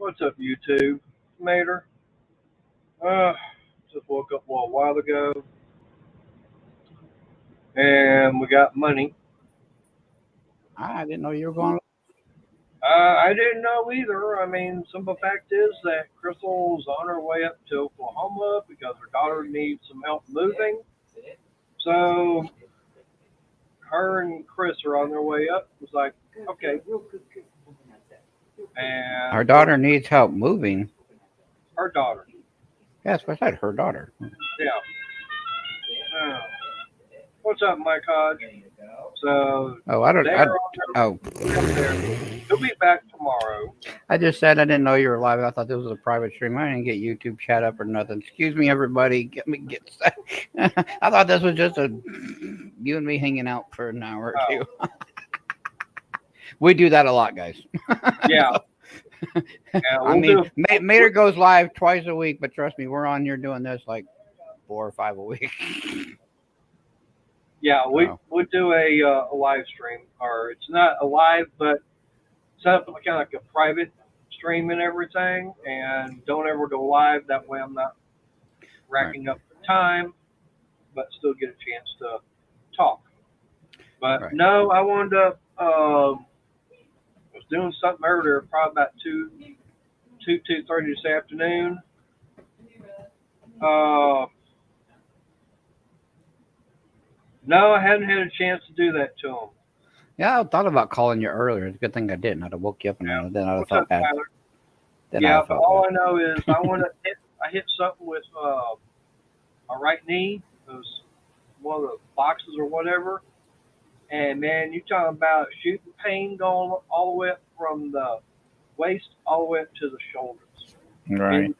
What's up, YouTube? Mater? Uh, just woke up a little while ago, and we got money. I didn't know you were going. I didn't know either. I mean, simple fact is that Crystal's on her way up to Oklahoma because her daughter needs some help moving. So her and Chris are on their way up. It was like, okay. And Her daughter needs help moving. her daughter. Yes, I said her daughter. Yeah. Uh, what's up, Mike Hodge? So Oh, I don't. they're on Oh, their He'll be back tomorrow. I just said I didn't know you were live. I thought this was a private stream. I didn't get YouTube chat up or nothing. Excuse me, everybody. Get. I thought this was just you and me hanging out for an hour or two. We do that a lot, guys. Yeah. I mean, Mater goes live twice a week, but trust me, we're on here doing this like 4 or 5 a week. Yeah, we do a live stream, or it's not a live, but set up kind of like a private stream and everything, and don't ever go live. That way, I'm not racking up the time, but still get a chance to talk. But no, I wanted to. Was doing something earlier, probably about 2:30 this afternoon. No, I hadn't had a chance to do that to him. Yeah, I thought about calling you earlier. It's a good thing I didn't. I'd have woke you up and then I'd have felt bad. Yeah, but all I know is I hit something with my right knee. It was one of the boxes or whatever. And man, you talking about shooting pain going all the way up from the waist all the way up to the shoulders. Right.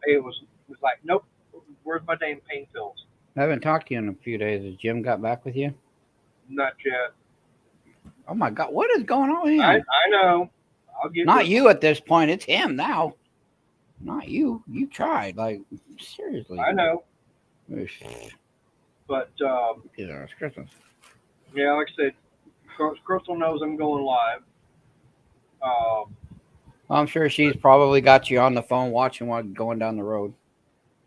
It was like, nope, where's my damn pain pills? I haven't talked to you in a few days. Has Jim got back with you? Not yet. Oh my God, what is going on here? I know. I'll get Not you at this point. It's him now. Not you. You tried. Like, seriously. I know. But, it's Christmas. Yeah, like I said, Crystal knows I'm going live. I'm sure she's probably got you on the phone watching while going down the road.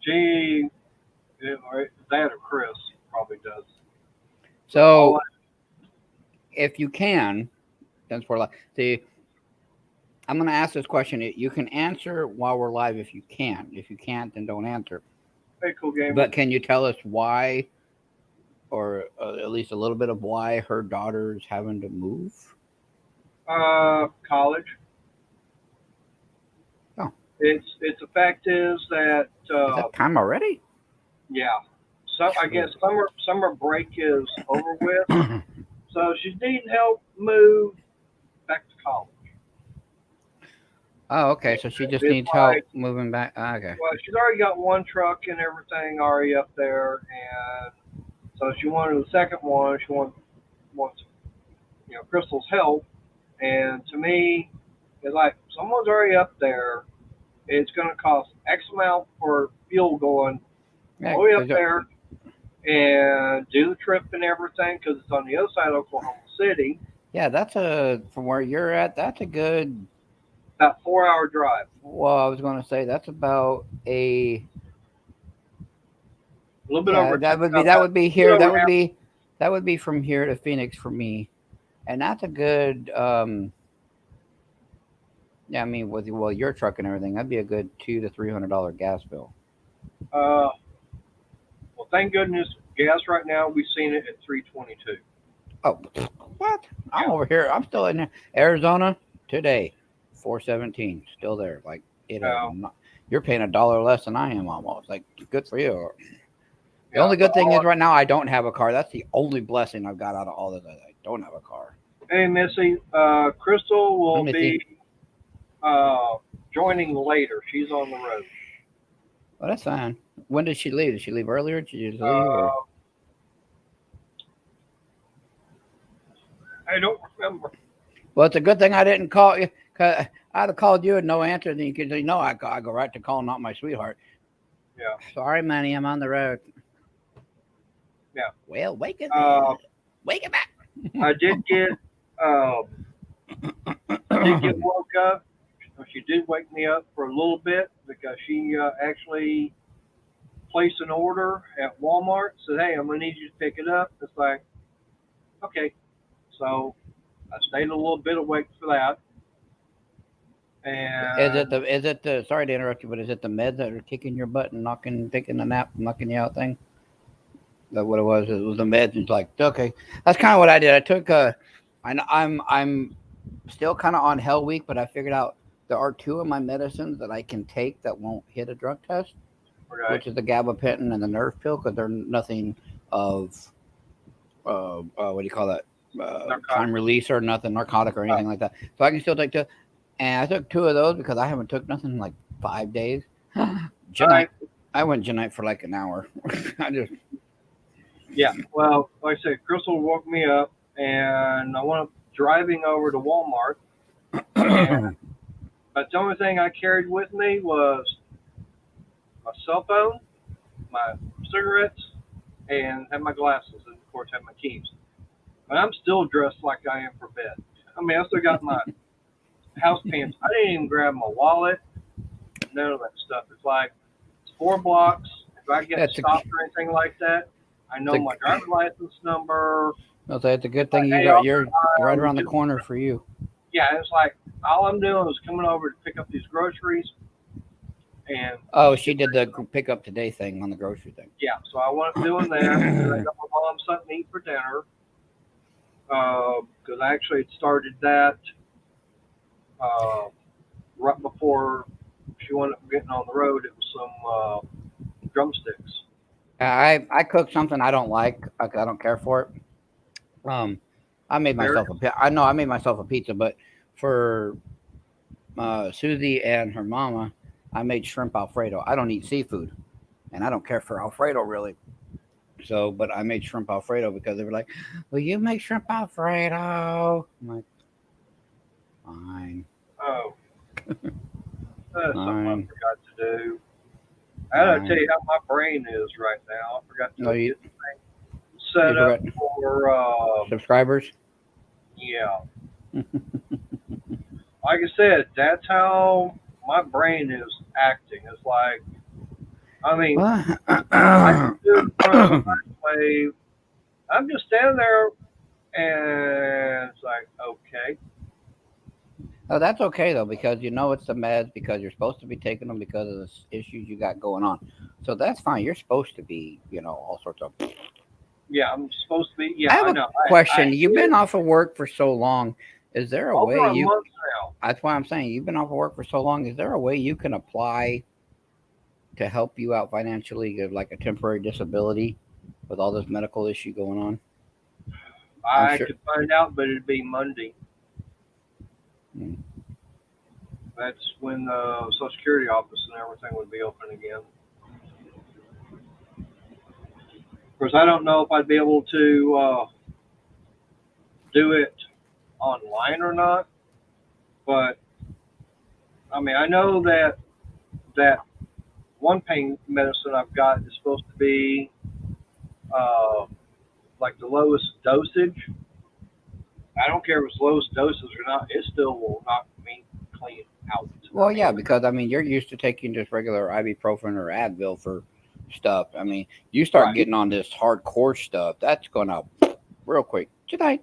That or Chris probably does. So, if you can, since we're live, see, I'm going to ask this question. You can answer while we're live if you can. If you can't, then don't answer. Hey, cool game. But can you tell us why, or at least a little bit of why her daughter's having to move? College. Oh. It's the fact is that is that time already? Yeah. So I guess summer break is over with. So she's needing help move back to college. Oh, okay. So she just needs help moving back. Okay. Well, she's already got one truck and everything already up there, and so she wanted the second one. She wants Crystal's help. And to me, it's like someone's already up there. It's going to cost X amount for fuel going all the way up there and do the trip and everything because it's on the other side of Oklahoma City. Yeah, from where you're at, that's a good... About 4-hour drive. Well, I was going to say that's about a little bit over. That would be here. That would be from here to Phoenix for me, and that's a good. Yeah, I mean, with your truck and everything, that'd be a good $200 to $300 gas bill. Well, thank goodness, gas right now we've seen it at $3.22. Oh, what? I'm over here. I'm still in Arizona today. $4.17, still there. Like you're paying $1 less than I am almost. Like, good for you. The only good thing is right now I don't have a car. That's the only blessing I've got out of all this. I don't have a car. Hey, Missy, Crystal will be joining later. She's on the road. Well, that's fine. When did she leave? Did she leave earlier? Did she leave? I don't remember. Well, it's a good thing I didn't call you. Cause I'd have called you and no answer. Then you could say, no, I go right to call, not my sweetheart. Yeah. Sorry, Manny, I'm on the road. Yeah. Well, wake it back. I did get did get woke up. She did wake me up for a little bit because she actually placed an order at Walmart. Said, "Hey, I'm gonna need you to pick it up." It's like, okay. So I stayed a little bit awake for that. And Is it the sorry to interrupt you, but is it the meds that are kicking your butt and taking a nap, knocking you out thing? That what it was? It was the meds. It's like, okay, that's kind of what I did. I took I'm still kind of on hell week, but I figured out there are two of my medicines that I can take that won't hit a drug test, okay, which is the gabapentin and the nerve pill, because they're nothing of what do you call that? narcotic. Time release or nothing narcotic or anything like that. So I can still take two. And I took two of those because I haven't took nothing in like 5 days. All Genite, right. I went Genite for like an hour. I just Yeah. Well, like I said, Crystal woke me up, and I went up driving over to Walmart, and but the only thing I carried with me was my cell phone, my cigarettes, and had my glasses, and of course had my keys. But I'm still dressed like I am for bed. I mean, I still got my house pants. I didn't even grab my wallet. None of that stuff. It's like it's 4 blocks. If I get that's a, stopped or anything like that, I know it's my driver's license number. I'll say it's a good thing Like, you hey, got you're right I'm around the just, corner for you. yeah, it's like all I'm doing is coming over to pick up these groceries, and Oh, she did the pick up today thing on the grocery thing. yeah, so I wasn't doing that. And I got my mom something to eat for dinner because I actually had started that uh, right before she wound up getting on the road. It was some drumsticks. I cooked something I don't like. I don't care for it. I made Very myself I know I made myself a pizza, but for Susie and her mama, I made shrimp Alfredo. I don't eat seafood, and I don't care for Alfredo really. So, but I made shrimp Alfredo because they were like, "Will you make shrimp Alfredo?" I'm like, "Fine, oh, that's something I fine, forgot to do. I gotta tell fine." you how my brain is right now. I forgot No, to you get the thing you set up forgot for subscribers. yeah. Like I said, that's how my brain is acting. It's like, I mean, Well, I stood in front of the microwave. I'm just standing there, and it's like, okay, oh, that's okay though because you know it's the meds because you're supposed to be taking them because of the issues you got going on. So that's fine. You're supposed to be, all sorts of. yeah, I'm supposed to be. I Yeah, have I a know. I question. You've been did off of work for so long. Is there a over way a you? month now. That's why I'm saying you've been off of work for so long. Is there a way you can apply to help you out financially, get like a temporary disability with all this medical issue going on? I'm I sure. could find out, but it'd be Monday. Hmm. That's when the Social Security office and everything would be open again. Of course, I don't know if I'd be able to do it online or not, but I mean, I know that one pain medicine I've got is supposed to be uh, like the lowest dosage. I don't care if it's lowest dosage or not; it still will knock me clean out. Well, I mean, yeah, because I mean you're used to taking just regular ibuprofen or Advil for stuff. I mean, you start right? getting on this hardcore stuff, that's gonna real quick tonight.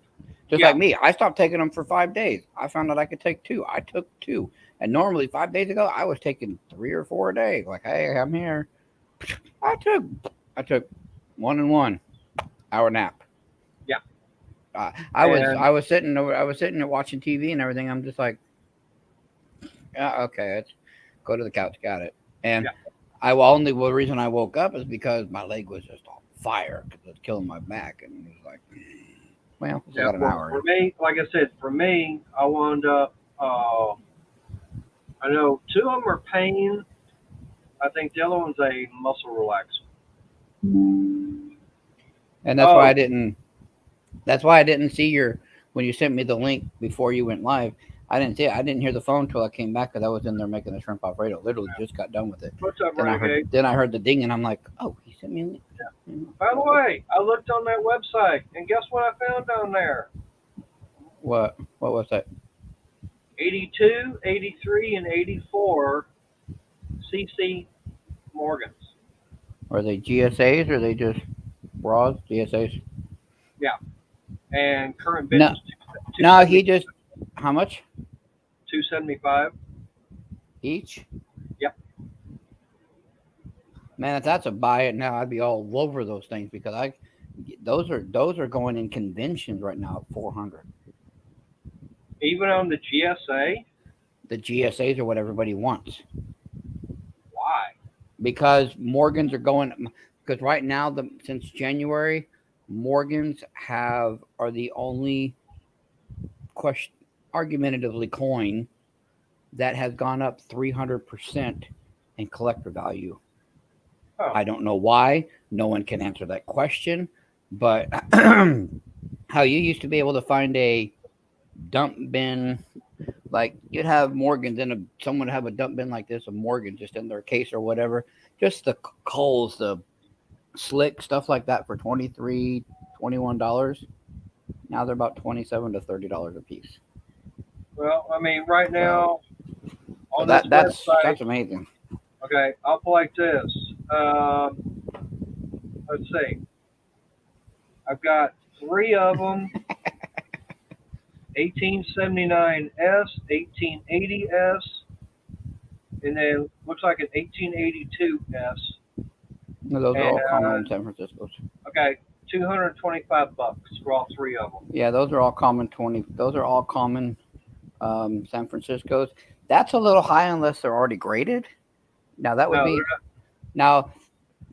Just Yeah, like me, I stopped taking them for 5 days. I found out I could take two. I took two, and normally 5 days ago I was taking 3 or 4 a day. Like, hey, I'm here. I took I took 1 and 1 hour nap. yeah, I and was sitting over. I was sitting there watching TV and everything. I'm just like, yeah, okay, let's go to the couch. Got it. And yeah. the reason I woke up is because my leg was just on fire because it was killing my back, and it was like, well, still Yeah, got an well, hour for in. me, like I said, for me, I wound up. I know two of them are pain. I think the other one's a muscle relaxer. And that's why Oh, I didn't. That's why I didn't see your when you sent me the link before you went live. I didn't see it. I didn't hear the phone until I came back because I was in there making the shrimp Alfredo. Literally just got done with it. what's up, Then I heard Renegade? then I heard the ding and I'm like, oh, he sent me a link. By the way, I looked on that website, and guess what I found on there? What was that? 82, 83, and 84 CC Morgans. Are they GSAs or are they just raws? GSAs? Yeah. And current bid No, is no, he just, how much 275. each? Yep. Man, if that's a buy it now, I'd be all over those things because those are going in conventions right now at 400. Even on the GSA. The GSAs are what everybody wants Why? because Morgans are going because right now since January, Morgans are the only question argumentatively coin that has gone up 300% in collector value. Oh. I don't know why. No one can answer that question. But how you used to be able to find a dump bin, like you'd have Morgans someone would have a dump bin like this, a Morgan just in their case or whatever, just the coals, the slick stuff like that for $23, $21. Now they're about $27 to $30 a piece. Well, I mean, right now on that's this website, amazing. okay, I'll put like this. Let's see. I've got 3 of them. 1879S, 1880S, and then looks like an 1882S. Those are all common in San Francisco. Okay, $225 for all 3 of them. Yeah, those are all common. Those are all common San Francisco's. That's a little high unless they're already graded. Now that would be. Now,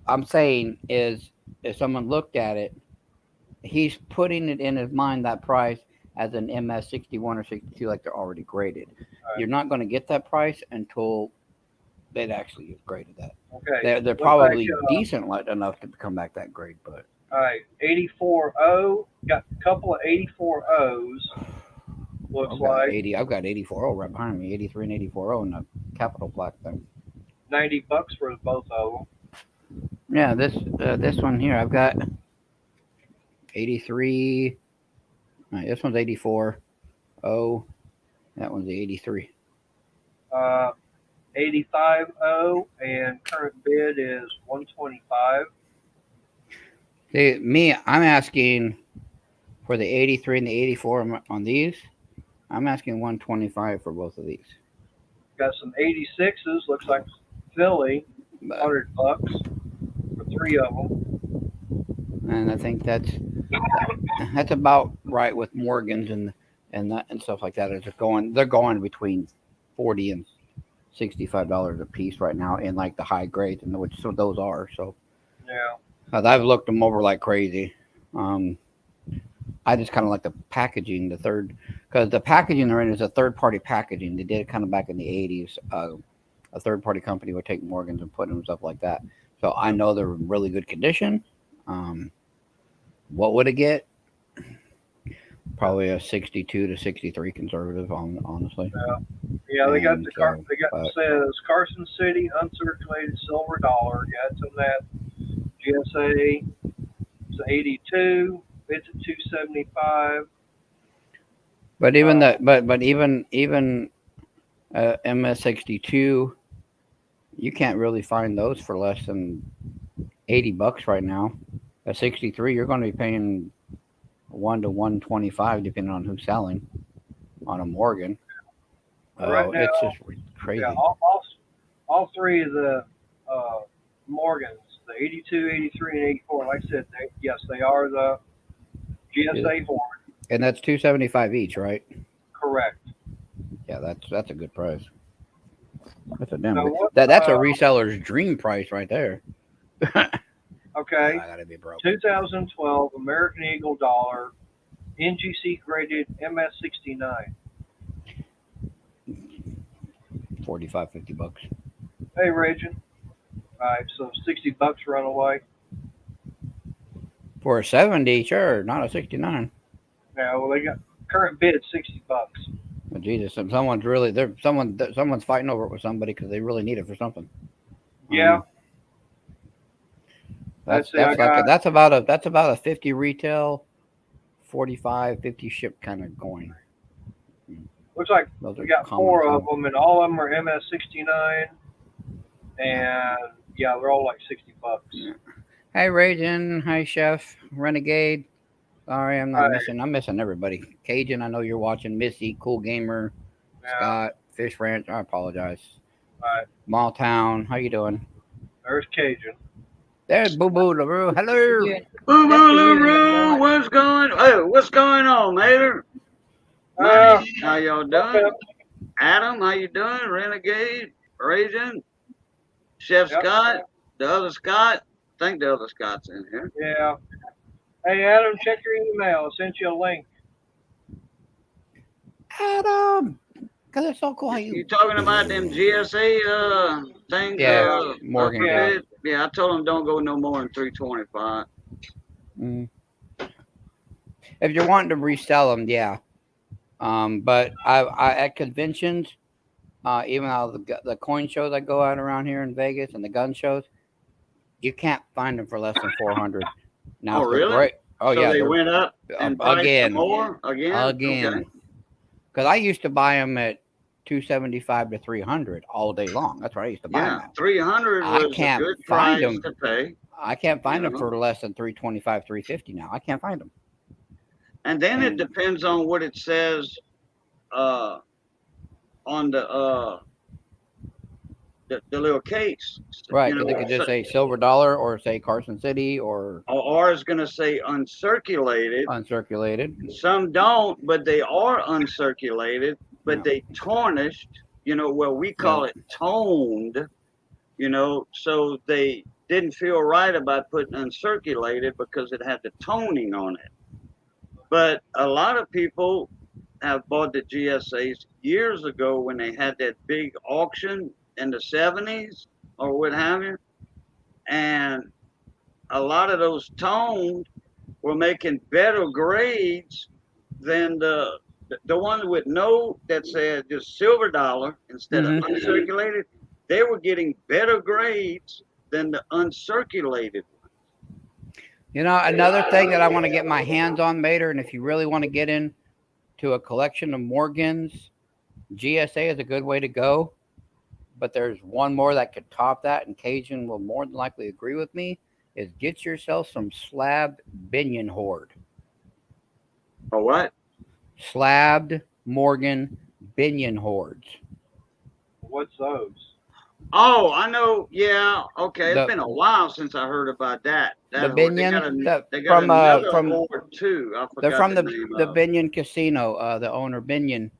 I'm saying is if someone looked at it, he's putting it in his mind that price as an MS 61 or 62 like they're already graded. Right. You're not going to get that price until they'd actually have graded that. Okay. They're probably decent enough to come back that grade, but. All right, 84O, got a couple of 84Os. Looks like 80. I've got 84O right behind me, 83 and 84O in the Capital Black thing. $90 for both of them. Yeah, this one here, I've got 83. All right, this one's 84. Oh, that one's the 83. 85O, and current bid is 125. See, I'm asking for the 83 and the 84 on these. I'm asking 125 for both of these. Got some 86s. Looks like Philly, $100 for 3 of them. And I think that's about right with Morgans and stuff like that. They're going between $40 and $65 a piece right now in like the high grades, and which so those are. So yeah, I've looked them over like crazy. I just kind of like the packaging, because the packaging they're in is a third-party packaging. They did it kind of back in the 80s. A third-party company would take Morgans and put them stuff like that. So I know they're in really good condition. What would it get? Probably a 62 to 63 conservative, honestly. Yeah, they got says Carson City uncirculated silver dollar. Got some of that GSA. It's 82. It's at 275. But even even MS62, you can't really find those for less than $80 right now. At 63, you're going to be paying 1 to 125 depending on who's selling on a Morgan. Right now, it's just crazy. Yeah, all 3 of the Morgans, the 82, 83, and 84. Like I said, they are the GSA horn. And that's $275 each, right? Correct. Yeah, that's a good price. That's a damn. So that's a reseller's dream price right there. Okay. I gotta be broke. 2012 American Eagle dollar, NGC graded MS69. $45-$50. Hey, Regin. All right, so $60 run away. For a 70, sure, not a 69. Yeah, well, they got current bid $60. But Jesus, someone's fighting over it with somebody because they really need it for something. Yeah. That's about a 50 retail, 45, 50 ship kind of going. Looks like Those we are got common 4 of too. them, and all of them are MS69, and yeah, they're all like $60. Yeah. Hey, Raging. Hi, Chef. Renegade. Sorry, I'm not Right, missing. I'm missing everybody. Cajun, I know you're watching. Missy, Cool Gamer, yeah, Scott, Fish Ranch. I apologize. right. Mall Town. How you doing? There's Cajun. There's Boo Boo LaRue. Hello. Boo Boo LaRue, what's going on, Mater? Uh, Money, how y'all okay. doing? Adam, how you doing? Renegade, Raging, Chef Yep. Scott, the other Scott. I think the other Scott's in here. Yeah. Hey, Adam, check your email. I sent you a link. Adam. Because it's so cool how You you. talking about them GSA things? Yeah, Morgan. Okay. Yeah, I told them don't go no more than 325. Mm. If you're wanting to resell them, yeah. But I at conventions, even out the coin shows I go out around here in Vegas and the gun shows, you can't find them for less than 400. Now, Oh, if they're really? great, oh So yeah, they they're went up in price again, some more? Again? again. Okay. Because I used to buy them at 275 to 300 all day long. That's what I used to buy them Yeah, at. 300 I was a can't good find price them. to pay. I can't find You them know. for less than 325, 350 now. I can't find them. And then it And depends on what it says uh, on the little case. right, You because they know, could just say silver dollar or say Carson City or or it's going to say uncirculated. uncirculated. Some don't, but they are uncirculated, but Yeah. they tarnished. Well, we call it toned. So they didn't feel right about putting uncirculated because it had the toning on it. But a lot of people have bought the GSAs years ago when they had that big auction in the 70s or what have you. And a lot of those toned were making better grades than the one with no that said just silver dollar instead of Mm-hmm. uncirculated. They were getting better grades than the uncirculated. You know, another thing that I want to get my hands on, Mater, and if you really want to get into a collection of Morgans, GSA is a good way to go. But there's one more that could top that, and Cajun will more than likely agree with me, is get yourself some slabbed Binion Horde. Or what? Slabbed Morgan Binion Hordes. What's those? Oh, I know. Yeah. Okay. It's The been a while since I heard about that. the They got, Binion they got from another from horde too. I they're forgot from the name the of. Binion Casino. The owner Binion,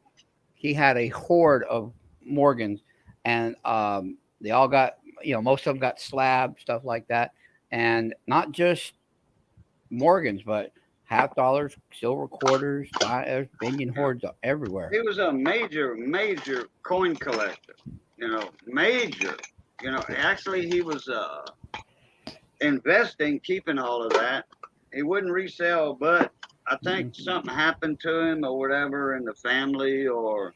he had a horde of Morgans, and they all got most of them got slabbed, stuff like that, and not just Morgans, but half dollars, silver quarters, there's Binion hordes everywhere. He was a major coin collector. Major. Actually, he was investing, keeping all of that. He wouldn't resell, but I think something happened to him or whatever in the family or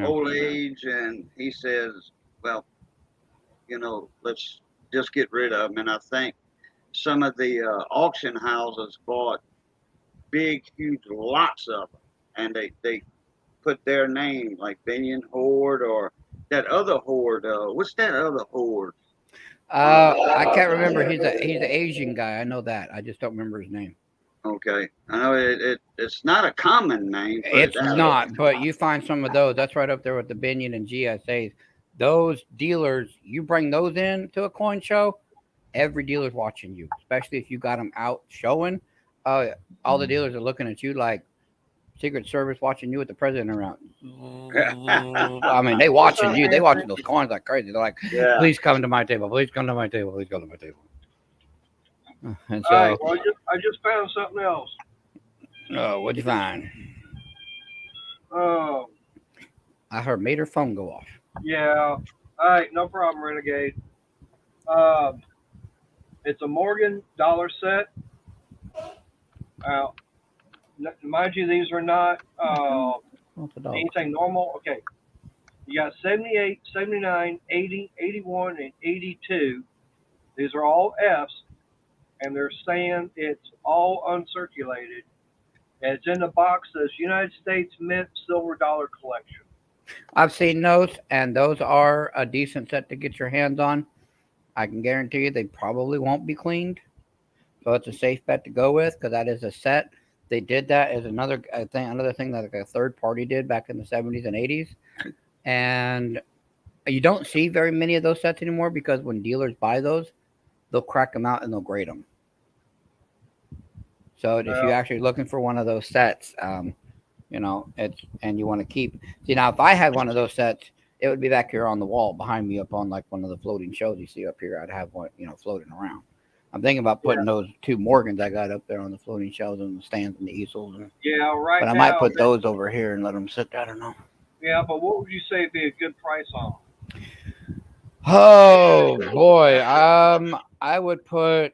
old age, and he says, "Well, let's just get rid of them." And I think some of the auction houses bought big, huge lots of them, and they put their name like Binion Horde or that other horde. What's that other horde? I can't remember. He's an Asian guy. I know that. I just don't remember his name. Okay, I know it's not a common name. It's not, but you find some of those. That's right up there with the Binion and GSAs. Those dealers, you bring those in to a coin show, every dealer's watching you, especially if you got them out showing. All the dealers are looking at you like Secret Service watching you with the president around. I mean, they watching you. They watching those coins like crazy. They're like, Yeah. please come to my table. Please come to my table. Please come to my table. And All right, so, well, I just found something else. what'd you find? Oh, I heard made her phone go off. yeah. All right, no problem, Renegade. It's a Morgan dollar set. Mind you, these are not anything normal. Okay. You got 78, 79, 80, 81, and 82. These are all Fs, and they're saying it's all uncirculated. And it's in the box that says United States Mint Silver Dollar Collection. I've seen those, and those are a decent set to get your hands on. I can guarantee you they probably won't be cleaned. So it's a safe bet to go with because that is a set. They did that as another thing that a third party did back in the 70s and 80s. And you don't see very many of those sets anymore because when dealers buy those, they'll crack them out and they'll grade them. So if you're actually looking for one of those sets, you know, and you want to keep. See, now if I had one of those sets, it would be back here on the wall behind me up on like one of the floating shows you see up here. I'd have one, you know, floating around. I'm thinking about putting those two Morgans I got up there on the floating shelves and the stands and the easels. Right. But I might put those over here and let them sit there. I don't know. Yeah, but what would you say would be a good price on? Oh boy, I would put,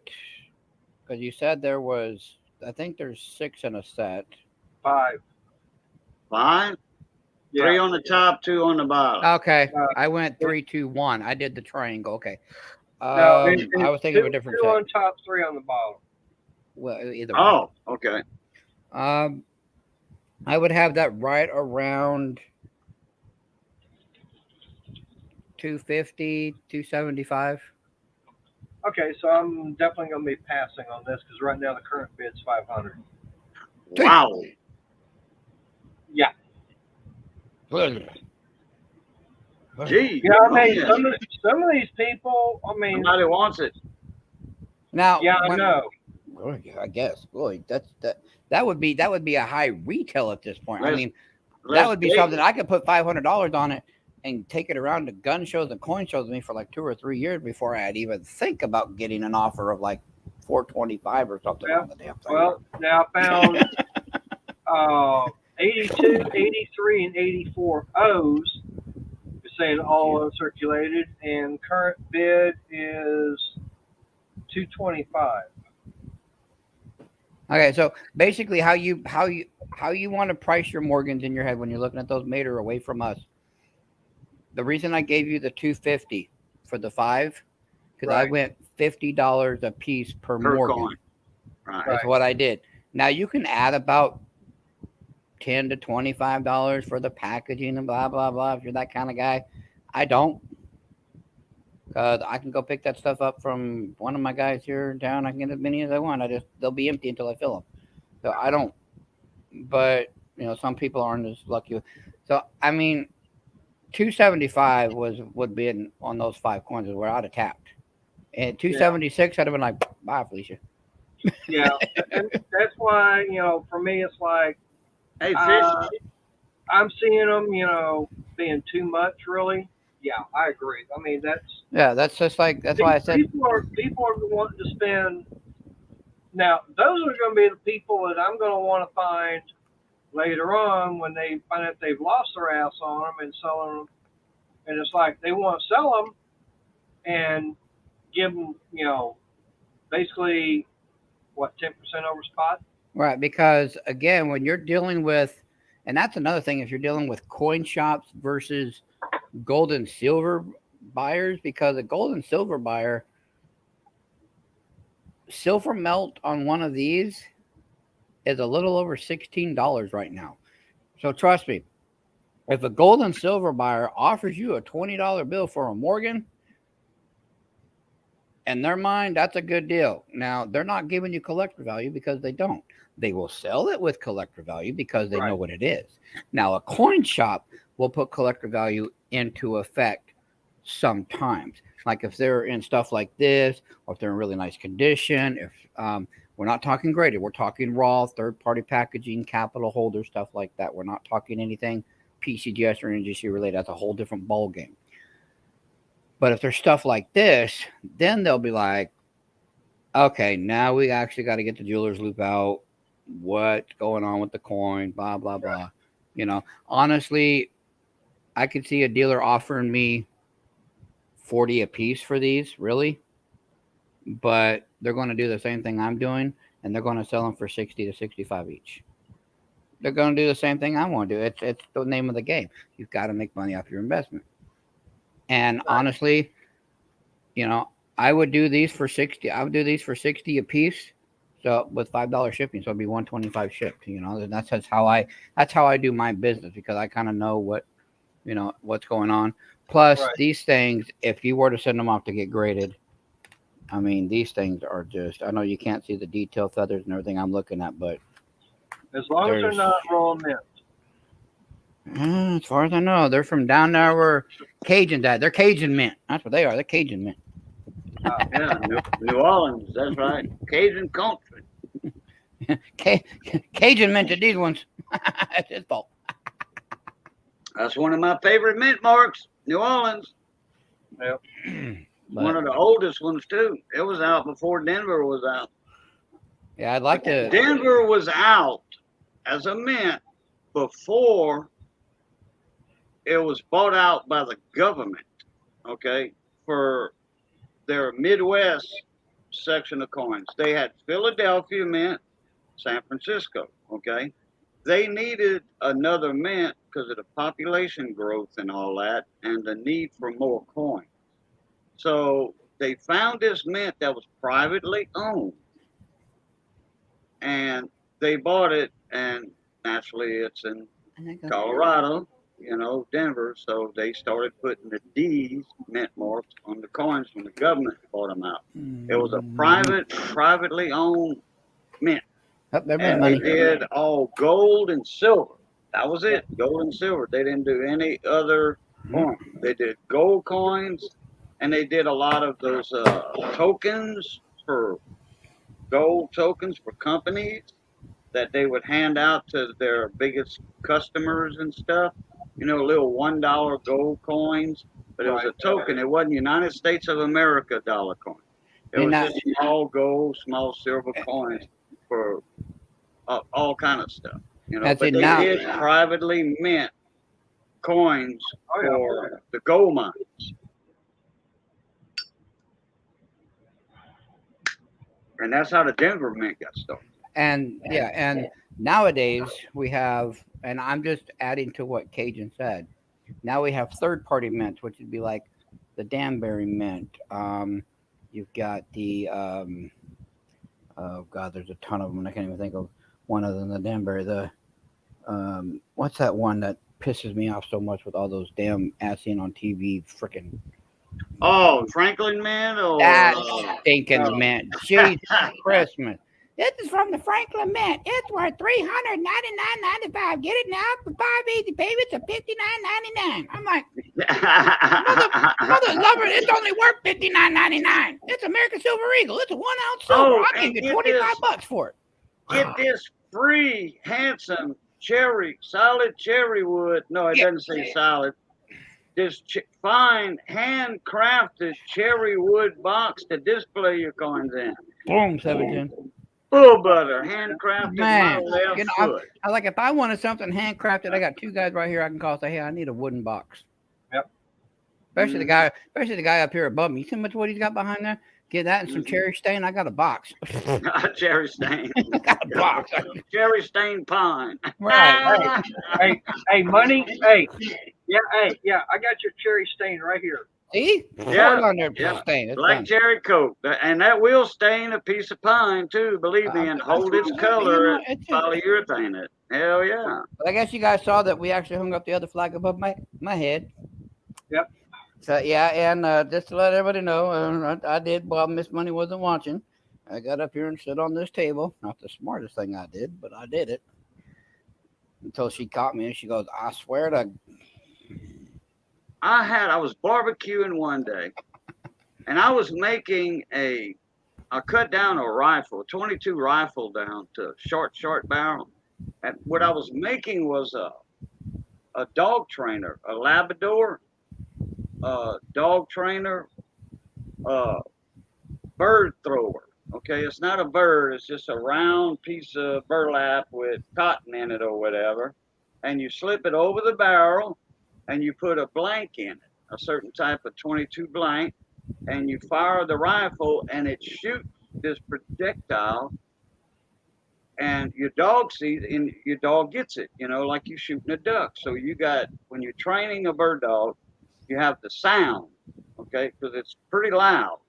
because you said there was, I think there's 6 in a set. 5. 5? Yeah. 3 on the top, 2 on the bottom. Okay, I went 3, 2, 1. I did the triangle. Okay. No, I was thinking of a different 2 set. on top, 3 on the bottom. Well, either. Oh, okay. I would have that right around 250, 275. Okay, so I'm definitely going to be passing on this because right now the current bid's 500. Wow. Yeah. Gee. Yeah, I mean, some of these people, I mean, Nobody wants it. Now, yeah, I know. I guess. Boy, that would be a high retail at this point. I mean, that Let's would be date something it. I could put $500 on it and take it around to gun shows and coin shows with me for like 2 or 3 years before I'd even think about getting an offer of like $425 or something on the damn thing. Well, now I found 82, 83, and 84 O's. You're saying all uncirculated, and current bid is 225. Okay, so basically, how you want to price your Morgans in your head when you're looking at those made or away from us. The reason I gave you the 250 for the 5, because I went $50 a piece per Morgan. Coin. Right. That's what I did. Now you can add about $10 to $25 for the packaging and blah blah blah. If you're that kind of guy, I don't. I can go pick that stuff up from one of my guys here in town. I can get as many as I want. They'll be empty until I fill them. So I don't. But you know, some people aren't as lucky. So I mean, 275 would be on those 5 coins where I'd have tapped. And 276, I'd have been like, bye, Felicia. Yeah, and that's why, you know, for me, it's like, Hey, Fish. I'm seeing them, you know, being too much, really. Yeah, I agree. I mean, that's just like, that's why I said. People are wanting to spend. Now, those are going to be the people that I'm going to want to find later on when they find out they've lost their ass on them and selling them. And it's like they want to sell them and give them, you know, basically, what, 10% over spot? Right, because again, when you're dealing with, and that's another thing, if you're dealing with coin shops versus gold and silver buyers, because a gold and silver buyer, silver melt on one of these is a little over $16 right now. So trust me, if a gold and silver buyer offers you a $20 bill for a Morgan, in their mind, that's a good deal. Now, they're not giving you collector value because they don't. They will sell it with collector value because they know what it is. Now, a coin shop will put collector value into effect sometimes. Like if they're in stuff like this, or if they're in really nice condition, if we're not talking graded, we're talking raw, third-party packaging, capital holder, stuff like that. We're not talking anything PCGS or NGC related. That's a whole different ball game. But if there's stuff like this, then they'll be like, okay, now we actually got to get the jeweler's loop out. What's going on with the coin? Blah, blah, blah. You know, honestly, I could see a dealer offering me 40 a piece for these, really. But they're going to do the same thing I'm doing, and they're going to sell them for 60 to 65 each. They're going to do the same thing I want to do. It's the name of the game. You've got to make money off your investment. And honestly, you know, I would do these for 60. I would do these for 60 a piece So with $5 shipping, so it'd be 125 shipped. You know, and that's how I do my business because I kind of know what's going on. Plus, Right. these things, if you were to send them off to get graded, I mean, these things are just. I know you can't see the detail feathers and everything I'm looking at, but As long as they're there's. not raw mint. As far as I know, they're from down there where Cajun died. They're Cajun mint. That's what they are. They're Cajun mint. Yeah, New Orleans. That's right. Cajun country. Cajun minted these ones. That's his fault. That's one of my favorite mint marks. New Orleans. Yep. One of the oldest ones too. It was out before Denver was out. Yeah, I'd like to. Denver was out as a mint before it was bought out by the government, okay, for their Midwest section of coins. They had Philadelphia Mint, San Francisco, okay. They needed another mint because of the population growth and all that and the need for more coins. So they found this mint that was privately owned and they bought it, and naturally it's in Colorado, Denver. So they started putting the D's mint marks on the coins when the government bought them out. It was a privately owned mint. Oh, they're mint And money. they did all gold and silver. That was it, gold and silver. They didn't do any other coin. They did gold coins, and they did a lot of those tokens for gold tokens for companies that they would hand out to their biggest customers and stuff. Little $1 gold coins, but it was a token. It wasn't United States of America dollar coin. It was just small gold, small silver coins for all kind of stuff. That's But it they now. did privately mint coins for the gold mines. And that's how the Denver Mint got started. And yeah, and nowadays we have, and I'm just adding to what Cajun said. Now we have third-party mints, which would be like the Danbury Mint. You've got the oh god, there's a ton of them. And I can't even think of one other than the Danbury. The what's that one that pisses me off so much with all those damn ads seen on TV? Freaking Oh, Franklin Mint or that stinking mint. Jesus uh, Christmas. This is from the Franklin Mint. It's worth $399.95. Get it now for $5.80, baby. It's a $59.99. I'm like, mother lover, it's only worth $59.99. It's American Silver Eagle. It's a 1 ounce silver. Oh, I'll give you $25 for it. Get this free, handsome solid cherry wood. No, it doesn't say solid. This fine, handcrafted cherry wood box to display your coins in. Boom, 710. Full butter, handcrafted. Man, my left foot. I like if I wanted something handcrafted, I got two guys right here I can call and say, hey, I need a wooden box. Yep. Especially the guy up here above me. You see how much wood he's got behind there? Get that and some cherry stain. I got a box. Cherry stain. I got a box. Cherry stain pine. Right. Hey, money. Hey, yeah, I got your cherry stain right here. See? Yeah, On there, yeah. stain. It's Black done. cherry coat. And that will stain a piece of pine too, believe me, and hold its color and polyurethane it. Hell yeah. But I guess you guys saw that we actually hung up the other flag above my head. Yep. So yeah, and just to let everybody know, I did while Miss Money wasn't watching. I got up here and stood on this table. Not the smartest thing I did, but I did it. Until she caught me and she goes, I swear to I was barbecuing one day and I was making I cut down a rifle, a 22 rifle down to short barrel. And what I was making was a dog trainer, a Labrador, dog trainer, bird thrower. Okay, it's not a bird, it's just a round piece of burlap with cotton in it or whatever. And you slip it over the barrel and you put a blank in it, a certain type of 22 blank, and you fire the rifle and it shoots this projectile and your dog sees it and your dog gets it, like you shooting a duck. So when you're training a bird dog, you have the sound, okay, because it's pretty loud.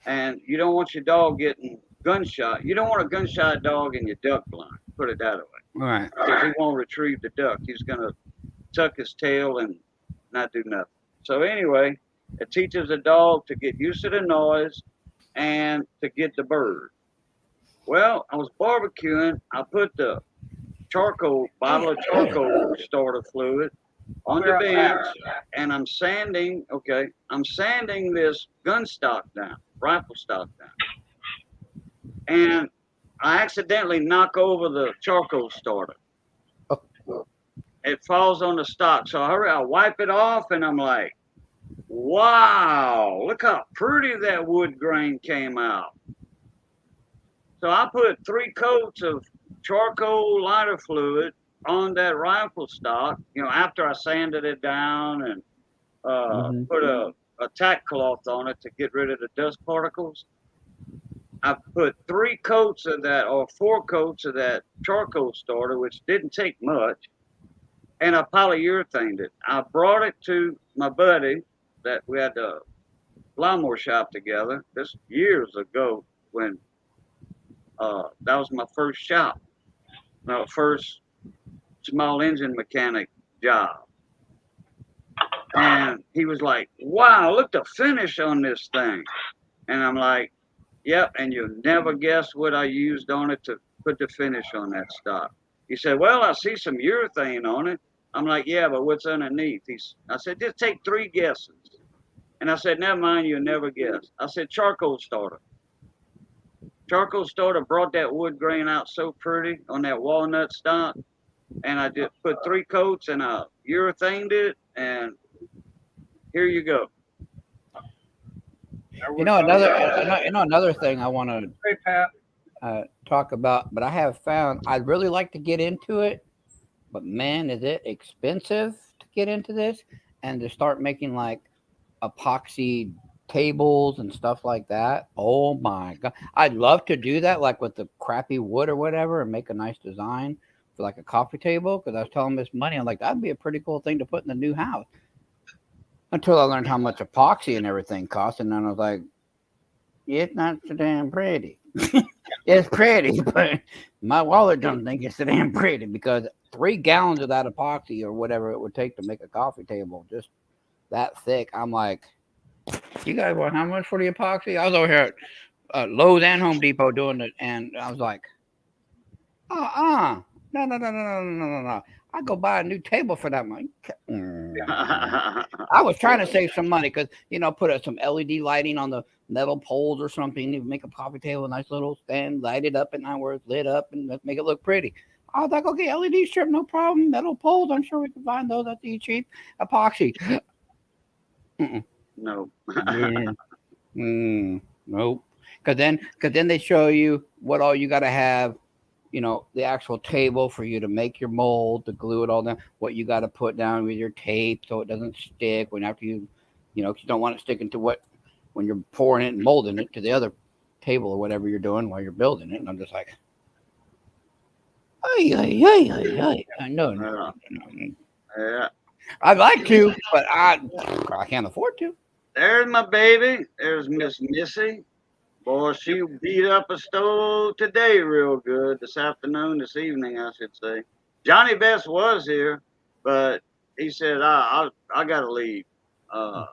And you don't want your dog getting gunshot. You don't want a gunshot dog in your duck blind. Put it that way. Right. Because he won't retrieve the duck. He's gonna tuck his tail and not do nothing. So anyway, it teaches the dog to get used to the noise and to get the bird. Well, I was barbecuing. I put the bottle of charcoal starter fluid on the bench, and I'm sanding. Okay, I'm sanding this gun stock down, rifle stock down, and I accidentally knock over the charcoal starter. It falls on the stock, so I wipe it off, and I'm like, wow, look how pretty that wood grain came out. So I put 3 coats of charcoal lighter fluid on that rifle stock, after I sanded it down and put a tack cloth on it to get rid of the dust particles. I put 3 coats of that, or 4 coats of that charcoal starter, which didn't take much, and I polyurethaned it. I brought it to my buddy that we had the lawnmower shop together. This years ago when that was my first shop, my first small engine mechanic job. And he was like, wow, look the finish on this thing. And I'm like, yep, and you'll never guess what I used on it to put the finish on that stock. He said, well, I see some urethane on it. I'm like, yeah, but what's underneath? I said, just take 3 guesses. And I said, never mind, you'll never guess. I said, charcoal starter. Charcoal starter brought that wood grain out so pretty on that walnut stock. And I just put 3 coats and I urethaned it, and here you go. Another thing I want to Hey, Pat. talk about, but I have found I'd really like to get into it, but man, is it expensive to get into this and to start making like epoxy tables and stuff like that. Oh my God. I'd love to do that, like with the crappy wood or whatever, and make a nice design for like a coffee table. Because I was telling Miss Money, I'm like, that'd be a pretty cool thing to put in the new house. Until I learned how much epoxy and everything costs, and then I was like, it's not so damn pretty. It's pretty, but my wallet don't think it's so damn pretty, because 3 gallons of that epoxy or whatever it would take to make a coffee table, just that thick. I'm like, you guys want how much for the epoxy? I was over here at Lowe's and Home Depot doing it, and I was like, no. I go buy a new table for that money. I was trying to save some money because, put some LED lighting on the metal poles or something. Even make a coffee table, a nice little stand, light it up at night where it's lit up, and make it look pretty. I was like, okay, LED strip, no problem. Metal poles, I'm sure we can find those at the cheap. Epoxy. No. Nope. Because then they show you what all you got to have. The actual table for you to make your mold, to glue it all down, what you got to put down with your tape so it doesn't stick after you don't want it sticking to when you're pouring it and molding it to the other table or whatever you're doing while you're building it. And I'm just like, I know. Yeah. I'd like to, but I can't afford to. There's my baby. There's Miss Missy. Boy, she beat up a stove today real good. This evening, I should say. Johnny Best was here, but he said, I got to leave. I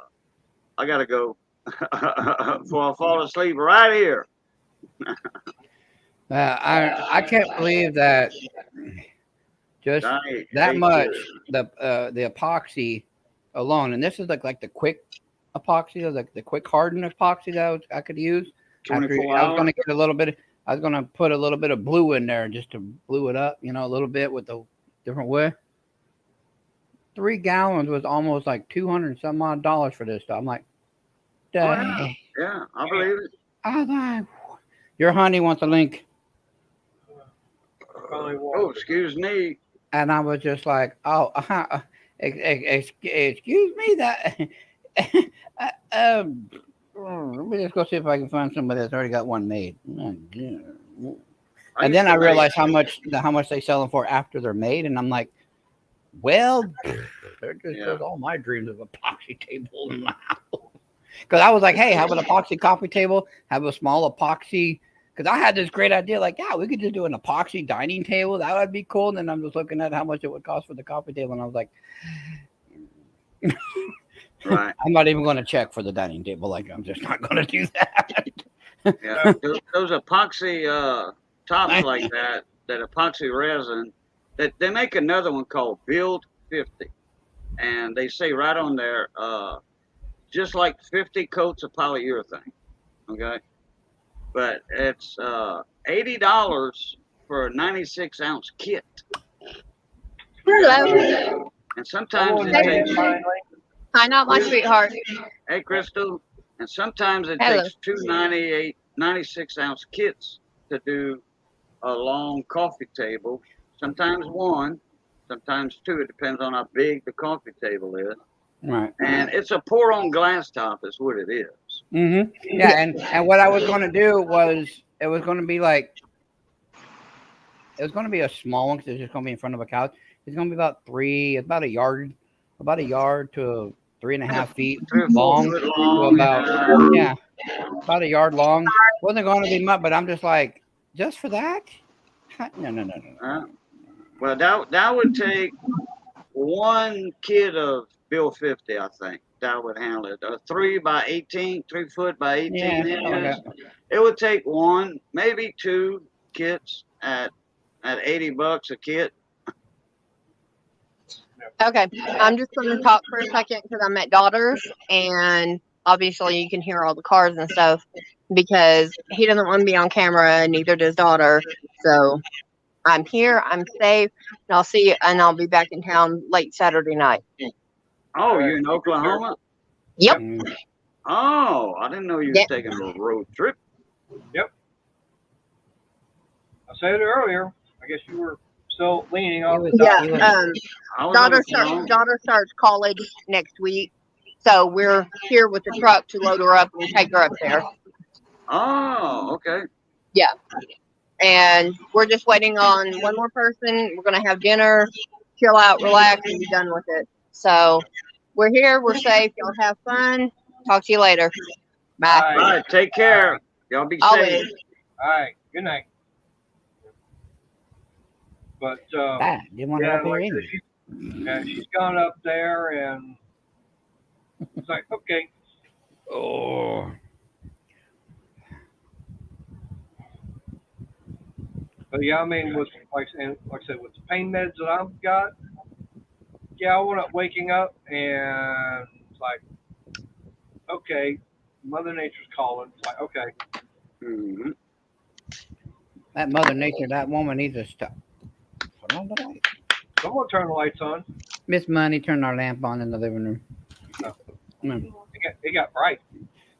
got to go before I fall asleep right here. I can't believe that just Johnny, that much, the epoxy alone. And this is like the quick epoxy, or the quick harden epoxy that I could use. I was going to get I was going to put a little bit of blue in there just to blue it up, a little bit with the different way. 3 gallons was almost like $200 some odd for this stuff. I'm like, dang. Yeah, I believe it. I was like, your honey wants a link. Oh, excuse me. And I was just like, excuse me, that. Let me just go see if I can find somebody that's already got one made. And then I realized how much they sell them for after they're made, and I'm like, well, there's all my dreams of epoxy table in my house. Because I was like, hey, have an epoxy coffee table, have a small epoxy Because I had this great idea, like, yeah, we could just do an epoxy dining table. That would be cool. And then I'm just looking at how much it would cost for the coffee table, and I was like, Right. I'm not even going to check for the dining table. Like, I'm just not going to do that. Yeah. Those epoxy tops like that epoxy resin, that they make another one called Build 50, and they say right on there, just like 50 coats of polyurethane. Okay, but it's $80 for a 96-ounce kit, Hello. and sometimes Oh, it man, takes. finally. Hi, not my sweetheart. Hey, Crystal, and sometimes it Hello. takes 96-ounce kits to do a long coffee table. Sometimes one, sometimes two. It depends on how big the coffee table is. Right. And it's a pour-on glass top, is what it is. Mm-hmm. Yeah, and what I was going to do was it was going to be like it was going to be a small one because it's just going to be in front of a couch. It's going to be about a yard to 3.5 feet 3 or 4 long, foot to long. about a yard long. Wasn't going to be much, but I'm just like, just for that? No. Well, that would take one kit of Bill 50, I think. That would handle it. 3 foot by 18 Yeah, inches. okay. It would take one, maybe 2 kits at $80 a kit. Okay, I'm just going to talk for a second because I'm at daughter's, and obviously you can hear all the cars and stuff because he doesn't want to be on camera, and neither does daughter. So I'm here, I'm safe, and I'll see you, and I'll be back in town late Saturday night. Oh, you're in Oklahoma? Yep. Oh, I didn't know you was Yeah. taking a road trip. I said it earlier. I guess you were still leaning on the Yeah. He was- I was Daughter on the phone. starts college next week, so we're here with the truck to load her up and take her up there. Oh, okay. And we're just waiting on one more person. We're gonna have dinner, chill out, relax, and be done with it. So we're here. We're safe. Y'all have fun. Talk to you later. Bye. All All right. right, take care. Y'all be Always. safe. All right. Good night. But Didn't want to yeah, up here like I either. said, she's gone up there, and it's like, okay, Oh. but yeah, I mean, with like I said, with the pain meds that I've got, yeah, I went up waking up, and it's like, okay, Mother Nature's calling. It's like, okay, hmm That Mother Nature, that woman needs to stop. Put on the light. someone turn the lights on. Miss Money, turn our lamp on in the living room. No. Come on. It got bright.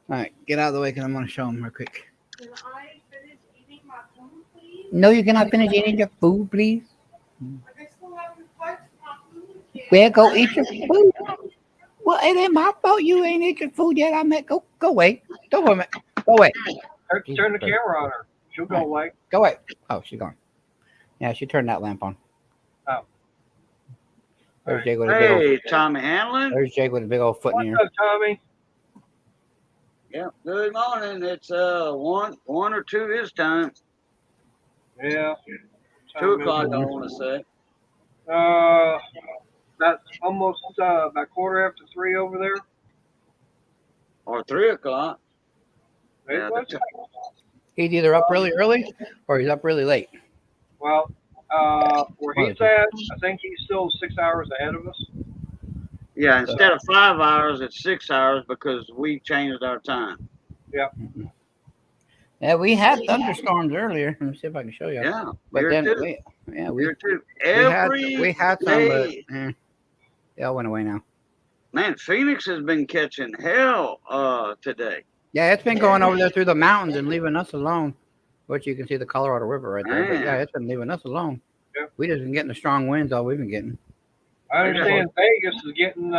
All right, get out of the way because I'm going to show them real quick. Can I finish eating my food, please? No, you cannot finish eating your food, please. Like, I still haven't touched my food yet. Well, go eat your food. Well, it ain't my fault you ain't eat your food yet. I meant go away. Don't worry. Go away. Turn the camera on her. She'll go away. Go away. Oh, she's gone. Yeah, she turned that lamp on. Oh. There's Jake with a big old. Hey, Tommy Hanlon. There's Jake with a big old foot in What's here. up, Tommy? Yeah. Good morning. It's 1 or 2 his time. Yeah. 2 o'clock, I want to say. That's almost about 3:15 over there. Or 3 o'clock. Yeah, What's- that's- He's either up really early or he's up really late. Well, where he's at, I think he's still 6 hours ahead of us. Yeah, instead of 5 hours, it's 6 hours because we changed our time. Yeah, we had thunderstorms earlier. Let me see if I can show you. Yeah. But Here then too. we Here too. we had some, but day. they all went away now. Man, Phoenix has been catching hell today. Yeah, it's been going over there through the mountains and leaving us alone. Which you can see the Colorado River right there. But Man. yeah, it's been leaving us alone. Yeah. We just been getting the strong winds all we've been getting. I understand Vegas is getting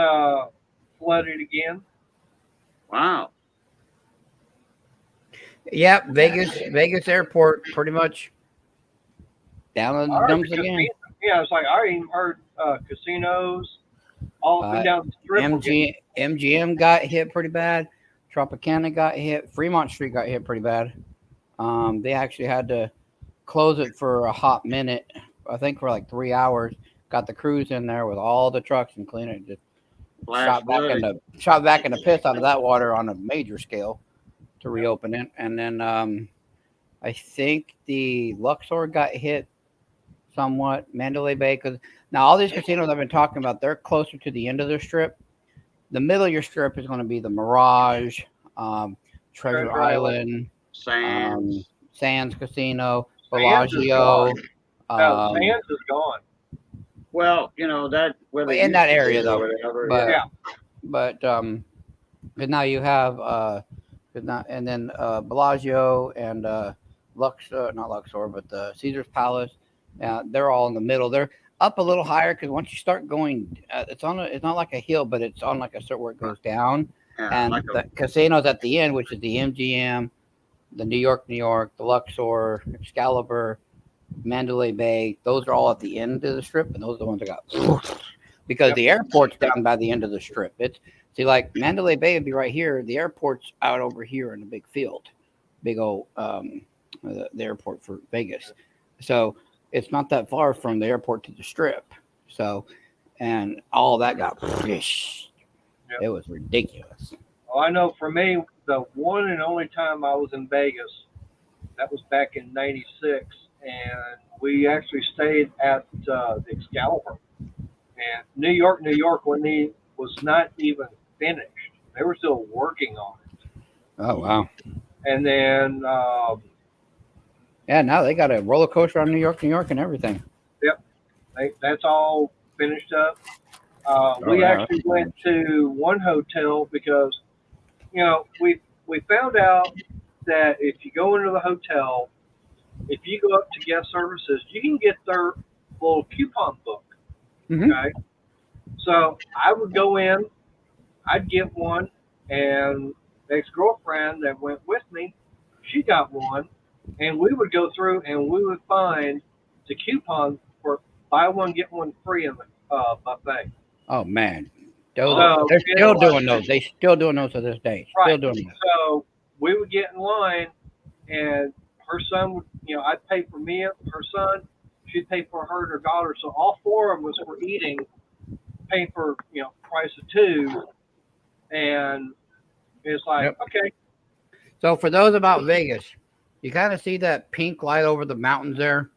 flooded again. Wow. Yeah, Vegas airport pretty much down in the dumps again. Yeah, it's like I even heard casinos all up and down the strip. were getting- MGM got hit pretty bad. Tropicana got hit. Fremont Street got hit pretty bad. They actually had to close it for a hot minute. I think for like 3 hours. Got the crews in there with all the trucks and cleaning it. Just Flash flooding. shot back in the piss out of that water on a major scale to reopen it. And then I think the Luxor got hit somewhat. Mandalay Bay, because now all these casinos I've been talking about, they're closer to the end of their strip. The middle of your strip is going to be the Mirage, Treasure Island, Sands Casino, Bellagio. No, Sands is gone. Well, you know that whether in that area though. whatever, But, yeah. but now you have and then Bellagio and not Luxor, but the Caesar's Palace. They're all in the middle. They're up a little higher because once you start going, it's not like a hill, but it's on like a certain where it goes down. Yeah, And like the casinos at the end, which is the MGM, the New York, the Luxor, Excalibur, Mandalay Bay, those are all at the end of the strip, and those are the ones that got because the airport's down by the end of the strip. It's like Mandalay Bay would be right here. The airport's out over here in a big field, big old the airport for Vegas. So it's not that far from the airport to the strip. So, and all that got it was ridiculous. Well, I know for me, the one and only time I was in Vegas, that was back in '96, and we actually stayed at the Excalibur. And New York was not even finished. They were still working on it. Oh wow! And then yeah, now they got a roller coaster on New York, and everything. Yep, that's all finished up. We actually went to one hotel because, you know, we found out that if you go into the hotel, if you go up to guest services, you can get their little coupon book. Mm-hmm. Okay, so I would go in, I'd get one, and the ex-girlfriend that went with me, she got one, and we would go through and we would find the coupon for buy one get one free in the buffet. Oh man, they're still doing those. They still doing those to this day. Right. Still doing that. So we would get in line, and her son would, you know, I'd pay for me, her son, she'd pay for her and her daughter. So all four of us were eating, paying for, you know, price of two, and it's like, okay. So for those about Vegas, you kind of see that pink light over the mountains there,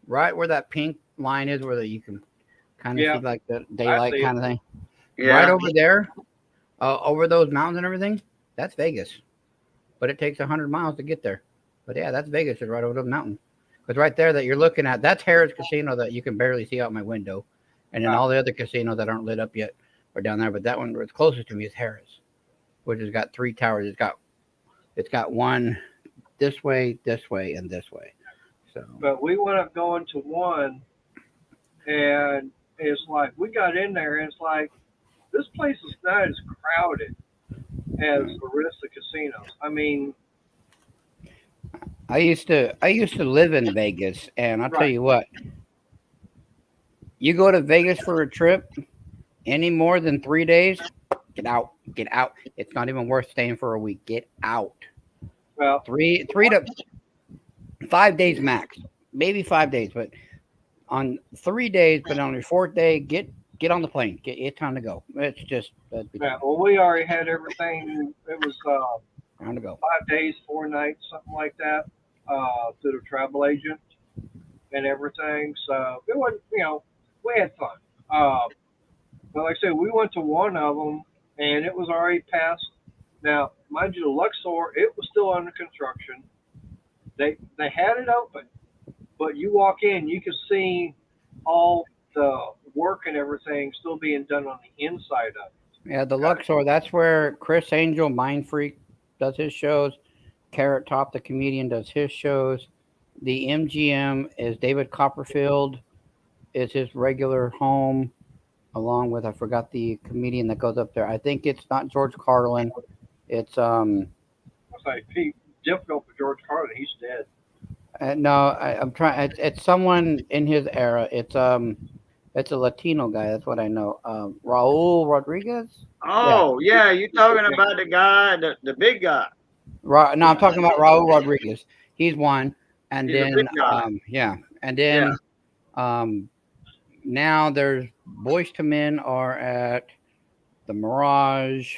right where that pink line is, where you can kind of see like the daylight kind of thing. Yeah. Right over there, over those mountains and everything, that's Vegas. But it takes 100 miles to get there. But yeah, that's Vegas. It's right over the mountain. Because right there that you're looking at, that's Harrah's Casino that you can barely see out my window. And then all the other casinos that aren't lit up yet are down there. But that one that's closest to me is Harrah's, which has got 3 towers. It's got one this way, and this way. So. But we wound up going to one, and it's like we got in there, and it's like this place is not as crowded as the rest of the casinos. I mean, I used to live in Vegas, and I'll tell you what. You go to Vegas for a trip, any more than 3 days, get out. It's not even worth staying for a week. Get out. Well, 3 to 5 days max, maybe 5 days, but on 3 days, but on your 4th day, get on the plane. It's time to go. It's just well, we already had everything. It was time to go. 5 days, 4 nights, something like that, through the travel agent and everything. So it wasn't, you know, we had fun. But like I said, we went to one of them, and it was already past. Now, mind you, the Luxor, it was still under construction. They had it open, but you walk in, you can see all the work and everything still being done on the inside of it. Yeah, the Luxor, that's where Chris Angel, Mind Freak, does his shows. Carrot Top, the comedian, does his shows. The MGM is David Copperfield, is his regular home, along with, I forgot the comedian that goes up there. I think it's not George Carlin. It's It's like difficult for George Carlin. He's dead. no, I'm trying. It's someone in his era. It's a Latino guy. That's what I know. Raul Rodriguez. Oh yeah, you talking about the guy, the big guy? No, I'm talking about Raul Rodriguez. He's one, and He's a then big guy. yeah, and then now there's Boys to Men are at the Mirage.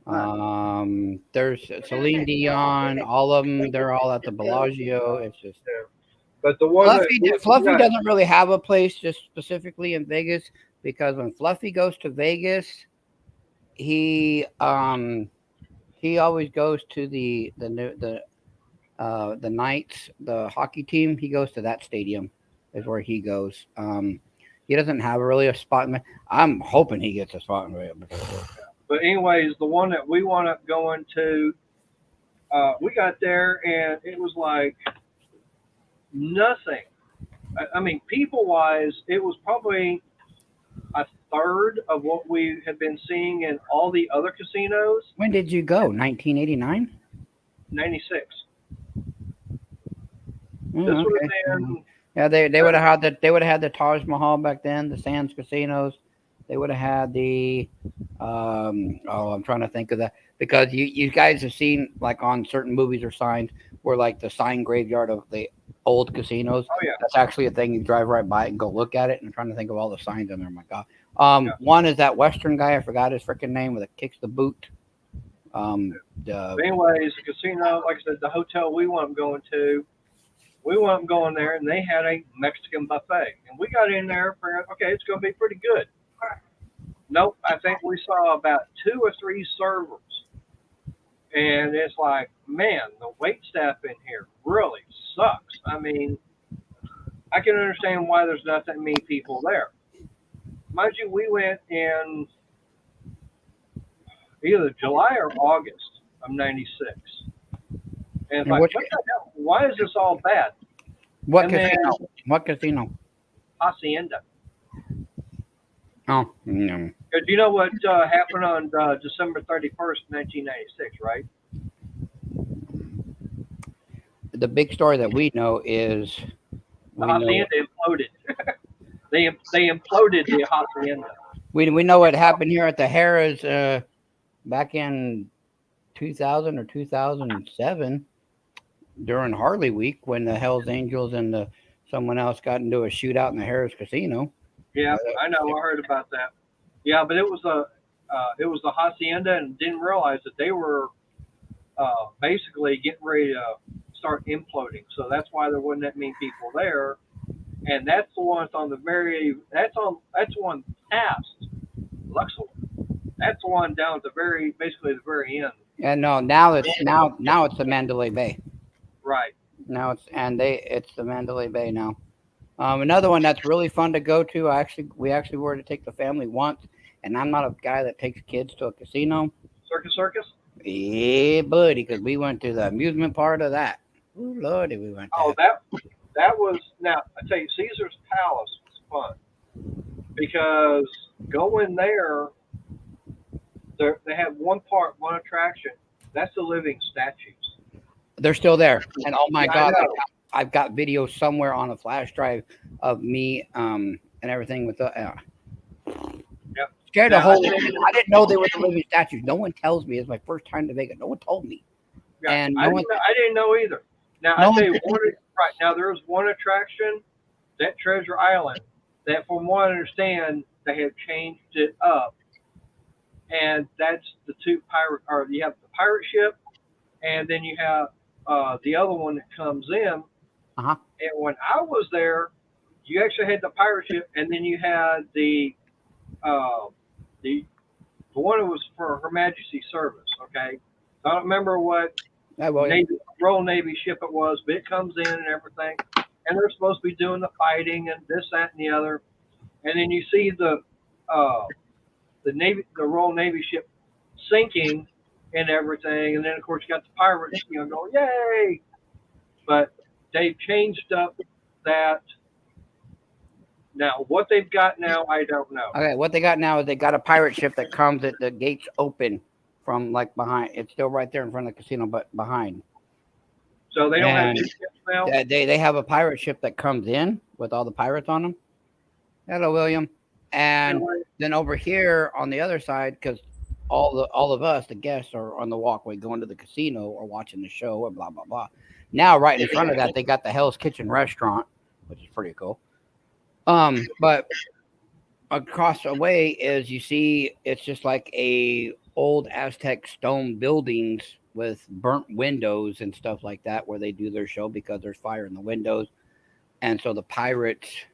There's Celine Dion. All of them, they're all at the Bellagio. It's just But the one Fluffy that, doesn't really have a place just specifically in Vegas because when Fluffy goes to Vegas, he always goes to the Knights, the hockey team. He goes to that stadium is where he goes. He doesn't have really a spot. I'm hoping he gets a spot in Vegas. But anyways, the one that we wound up going to, we got there and it was like nothing. I mean, people-wise, it was probably a third of what we had been seeing in all the other casinos. When did you go? 1989. 96. Oh, This would okay. have been Yeah, they would have had the Taj Mahal back then, the Sands casinos. They would have had the I'm trying to think of that because you guys have seen like on certain movies or signs where like the sign graveyard of the old casinos. Oh yeah. That's actually a thing you drive right by it and go look at it. And I'm trying to think of all the signs on there. My God. One is that Western guy. I forgot his freaking name with a kicks the boot. But anyways, the casino, like I said, the hotel we wound up going to, we wound up going there and they had a Mexican buffet. And we got in there for, okay, it's going to be pretty good. Nope, I think we saw about 2 or 3 servers. And it's like, man, the wait staff in here really sucks. I mean, I can understand why there's not that many people there. Mind you, we went in either July or August of 96. And it's like, what the hell? Why is this all bad? What And casino? What casino? Hacienda. Oh, no. Do you know what happened on December 31st, 1996, right? The big story that we know is The Hacienda imploded. they imploded the Hacienda. we know what happened here at the Harrah's back in 2000 or 2007 during Harley Week when the Hells Angels and someone else got into a shootout in the Harrah's Casino. Yeah, I know. I heard about that. Yeah, but it was the Hacienda, and didn't realize that they were basically getting ready to start imploding. So that's why there wasn't that many people there. And that's the one that's on the that's one past Luxor. That's the one down at the basically the very end. And no, now it's the Mandalay Bay. Right. Now it's the Mandalay Bay now. Another one that's really fun to go to. We actually were to take the family once, and I'm not a guy that takes kids to a casino. Circus? Yeah, buddy, because we went to the amusement part of that. Oh lordy, we went. Oh, that was, now I tell you, Caesar's Palace was fun because going there, they have one attraction. That's the living statues. They're still there, and oh my Yeah, God, I know. I've got videos somewhere on a flash drive of me and everything with the. Yep. Scared Yeah, the whole. I I didn't know they were the living statues. No one tells me. It's my first time to Vegas. No one told me. Yeah, And I didn't know either. Now No I tell you, one- right now there was one attraction, that Treasure Island, that from what I understand they have changed it up, and that's the two pirate, or you have the pirate ship, and then you have the other one that comes in. Uh-huh. And when I was there, you actually had the pirate ship, and then you had the one that was for Her Majesty's service. Okay, I don't remember what Royal Navy ship it was, but it comes in and everything, and they're supposed to be doing the fighting and this, that, and the other, and then you see the Royal Navy ship sinking and everything, and then of course you got the pirates, going yay! But they've changed up that. Now what they've got now, I don't know. Okay, what they got now is they got a pirate ship that comes at the gates open from like behind. It's still right there in front of the casino, but behind. So they don't have And two ships now. They have a pirate ship that comes in with all the pirates on them. Hello, William. And then over here on the other side, because all of us, the guests, are on the walkway going to the casino or watching the show or blah blah blah. Now, right in front of that, they got the Hell's Kitchen restaurant, which is pretty cool. But across the way is you see it's just like a old Aztec stone buildings with burnt windows and stuff like that where they do their show because there's fire in the windows. And so the pirates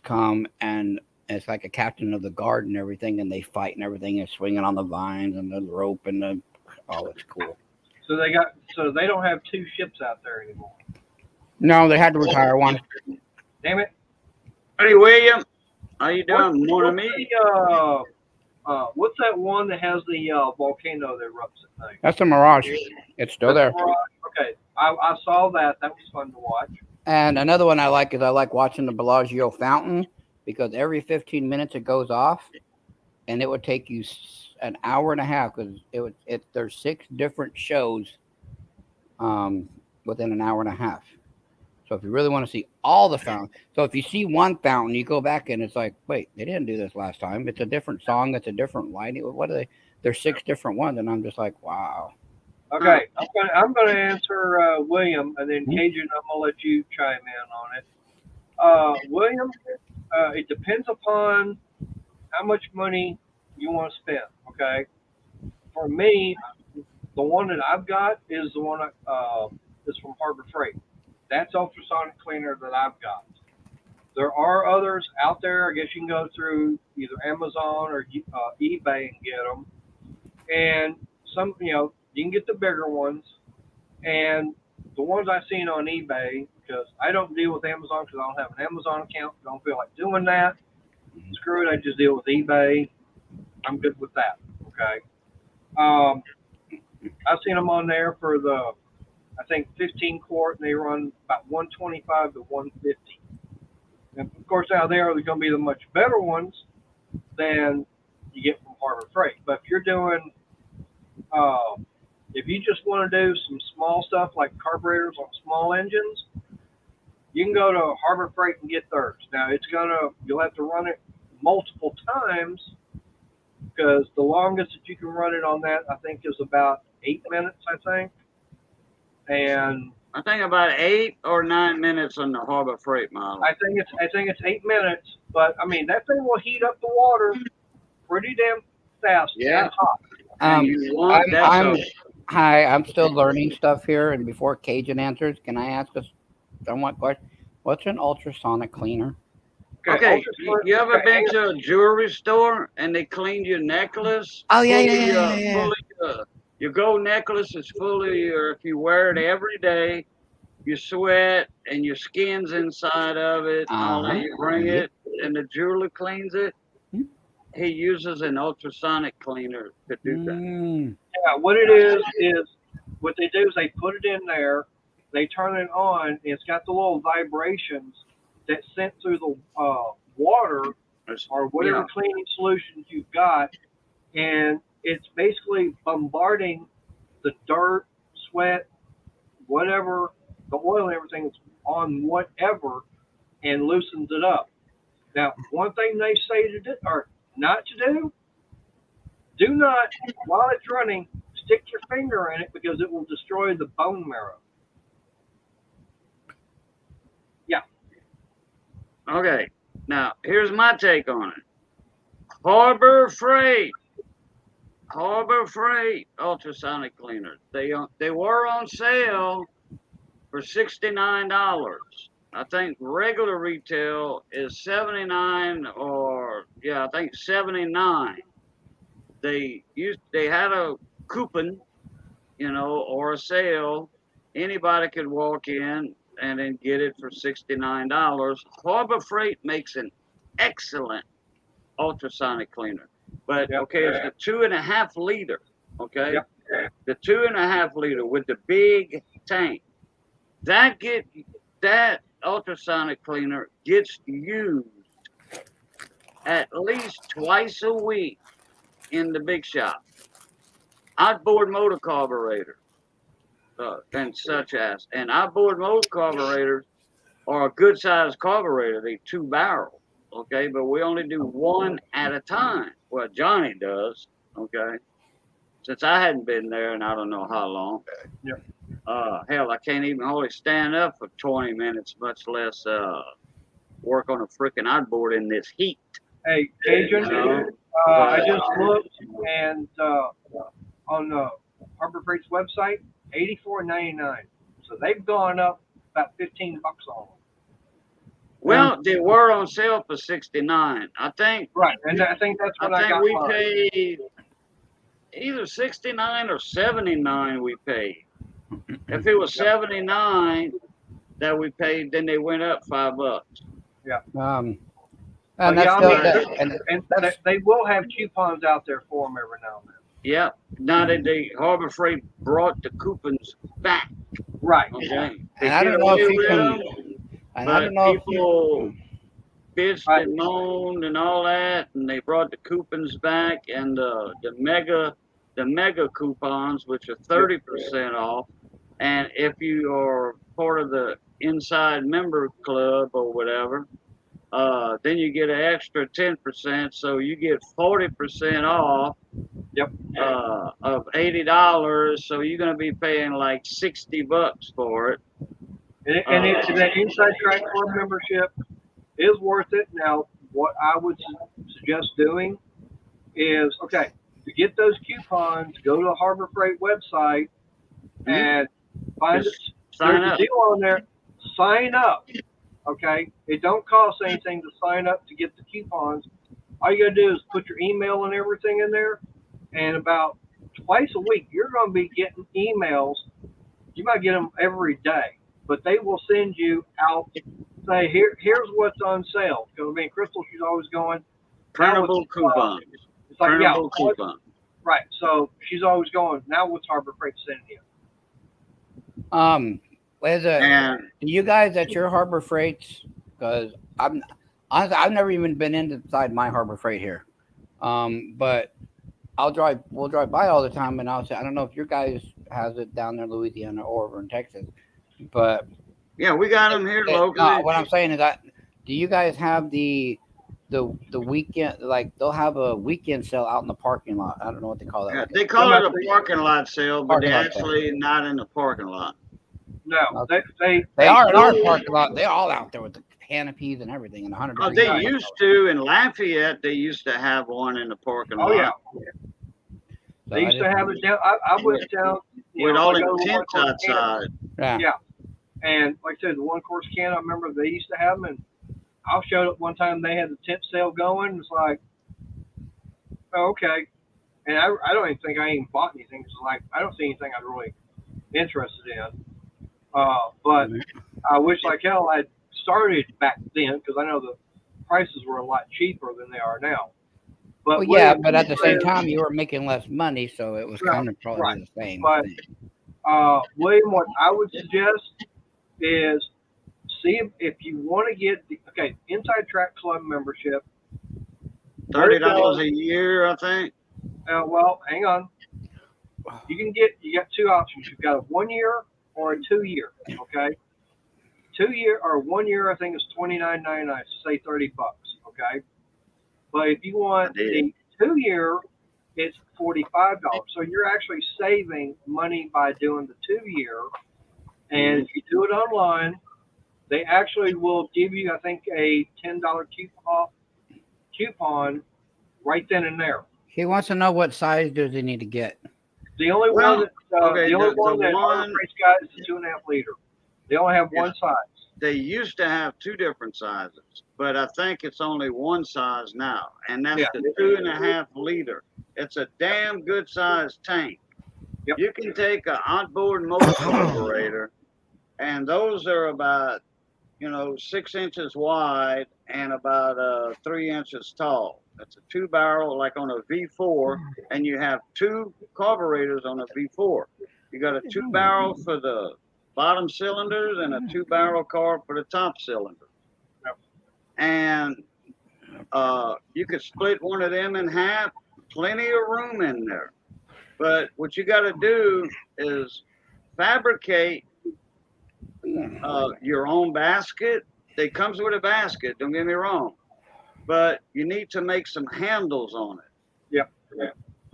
come and it's like a captain of the guard and everything, and they fight and everything and swinging on the vines and the rope and the it's cool. So they don't have two ships out there anymore. No, they had to retire one. Damn it. Hey, William. How you doing? Morning, me. What's that one that has the volcano that erupts at night? That's a Mirage. It's still there. Okay, I saw that. That was fun to watch. And another one I like is I like watching the Bellagio fountain because every 15 minutes it goes off, and it would take you an hour and a half because there's 6 different shows within an hour and a half. So if you really want to see all the fountains, so if you see one fountain, you go back and it's like, wait, they didn't do this last time. It's a different song. It's a different lighting. What are they? There's 6 different ones, and I'm just like, wow. Okay, I'm gonna answer William, and then Cajun, I'm gonna let you chime in on it. William, it depends upon how much money you want to spend. Okay, for me, the one that I've got is the one is from Harbor Freight. That's ultrasonic cleaner that I've got. There are others out there. I guess you can go through either Amazon or eBay and get them. And some, you can get the bigger ones. And the ones I've seen on eBay, because I don't deal with Amazon because I don't have an Amazon account. I don't feel like doing that. Screw it. I just deal with eBay. I'm good with that. Okay. I've seen them on there for I think 15 quart, and they run about 125 to 150. And of course, out there, they're going to be the much better ones than you get from Harbor Freight. But if you're doing, if you just want to do some small stuff like carburetors on small engines, you can go to Harbor Freight and get theirs. Now, you'll have to run it multiple times because the longest that you can run it on that, I think, is about 8 minutes, I think. And I think about 8 or 9 minutes on the Harbor Freight model. I think it's 8 minutes, but I mean that thing will heat up the water pretty damn fast. Yeah. And hot. I'm still learning stuff here, and before Cajun answers, can I ask a somewhat question? What's an ultrasonic cleaner? Okay, you ever been to a jewelry store and they cleaned your necklace? Oh yeah. Your gold necklace is fully, or if you wear it every day, you sweat and your skin's inside of it. All that, you bring it, and the jeweler cleans it. He uses an ultrasonic cleaner to do that. Yeah, what it is what they do is they put it in there, they turn it on, and it's got the little vibrations that sent through the water or whatever cleaning solutions you've got, and it's basically bombarding the dirt, sweat, whatever, the oil and everything that's on whatever, and loosens it up. Now, one thing they say to do, or not to do not, while it's running, stick your finger in it because it will destroy the bone marrow. Yeah. Okay, now here's my take on it. Harbor Freight ultrasonic cleaners. They were on sale for $69. I think regular retail is $79 I think $79. They had a coupon, or a sale. Anybody could walk in and then get it for $69. Harbor Freight makes an excellent ultrasonic cleaner. But okay, it's the 2.5 liter. Okay, the 2.5 liter with the big tank. That ultrasonic cleaner gets used at least twice a week in the big shop. Outboard motor carburetor, and such as, and outboard motor carburetors are a good sized carburetor. They 2 barrel. Okay, but we only do one at a time. Well, Johnny does. Okay, since I hadn't been there, and I don't know how long. Yeah. Hell, I can't even hardly stand up for 20 minutes, much less work on a freaking outboard in this heat. Hey, Cajun, You know? I just looked and on Harbor Freight's website, $84.99. So they've gone up about $15 on them. Well, they were on sale for 69. I think Right, and I think that's what I got we mine. paid either 69 or 79 we paid. If it was 79 that we paid, then they went up $5. And But that's yeah, I still, mean, that, and And that's they will have coupons out there for them every now and then. Yep. Now that the Harbor Freight brought the coupons back, Right. okay? They and I did don't know if away you with can. them, And I but don't know if people bitched Right. and moaned and all that, and they brought the coupons back, and the mega coupons, which are 30% off, and if you are part of the inside member club or whatever, then you get an extra 10%, so you get 40% off. Yep. Of $80, so you're gonna be paying like $60 for it. And it's that Inside Track Club membership is worth it. Now, what I would suggest doing is, okay, to get those coupons, go to the Harbor Freight website and find Just it. sign There's up. a deal on there. Sign up. Okay, it don't cost anything to sign up to get the coupons. All you gotta do is put your email and everything in there, and about twice a week you're gonna be getting emails. You might get them every day, but they will send you out. Say here's what's on sale. Because I mean, Crystal, she's always going. Printable It's like Printable yeah, coupon. right. So she's always going. Now what's Harbor Freight sending you? And Do you guys at your Harbor Freights? Because I've never even been inside my Harbor Freight here, but we'll drive by all the time, and I'll say I don't know if your guys has it down there in Louisiana or over in Texas, but yeah, we got them here locally. what I'm saying is that do you guys have the weekend, like they'll have a weekend sale out in the parking lot? I don't know what they call that. Yeah, like they call it a parking lot sale, but Parking they're lot sale. actually not in the parking lot. No, Okay. they are in our do- parking lot. They're all out there with the canopies and everything and 100. Oh, they used to in Lafayette. They used to have one in the parking lot. Oh yeah, they used to have it down. I went down with know, all I the go to tents One Course Can, outside. Yeah. and like I said, the One Course Can. I remember they used to have them, and I showed up one time. They had the tent sale going. It's like, oh, okay, and I don't even think I even bought anything. It's like I don't see anything I'm really interested in. But I wish like hell I'd started back then because I know the prices were a lot cheaper than they are now. But Well, yeah, William, but at the same time, you were making less money, so it was Right, kind of probably right. the same But- thing. William, what I would suggest is see if you want to get the Inside Track Club membership. $30 a year, I think. Well, hang on. You got two options. You've got a 1 year or a 2 year. Okay, 2 year or 1 year, I think is $29.99. So say $30. Okay, but if you want the 2 year, it's $45. So you're actually saving money by doing the 2 year. And if you do it online, they actually will give you, I think, a $10 coupon right then and there. He wants to know what size does he need to get. The only Well, one that okay, the only the one that one- Harbor Freight's got is the 2.5 liter. They only have one size. They used to have two different sizes, but I think it's only one size now, and that's Yeah. the 2.5 liter. It's a damn good sized tank. Yep. You can take an outboard motor carburetor, and those are about 6 inches wide and about 3 inches tall. That's a 2-barrel, like on a V4, and you have two carburetors on a V4. You got a 2-barrel for the bottom cylinders and a 2-barrel carb for the top cylinder. Yep. And you could split one of them in half. Plenty of room in there. But what you got to do is fabricate your own basket. It comes with a basket, don't get me wrong. But you need to make some handles on it. Yep.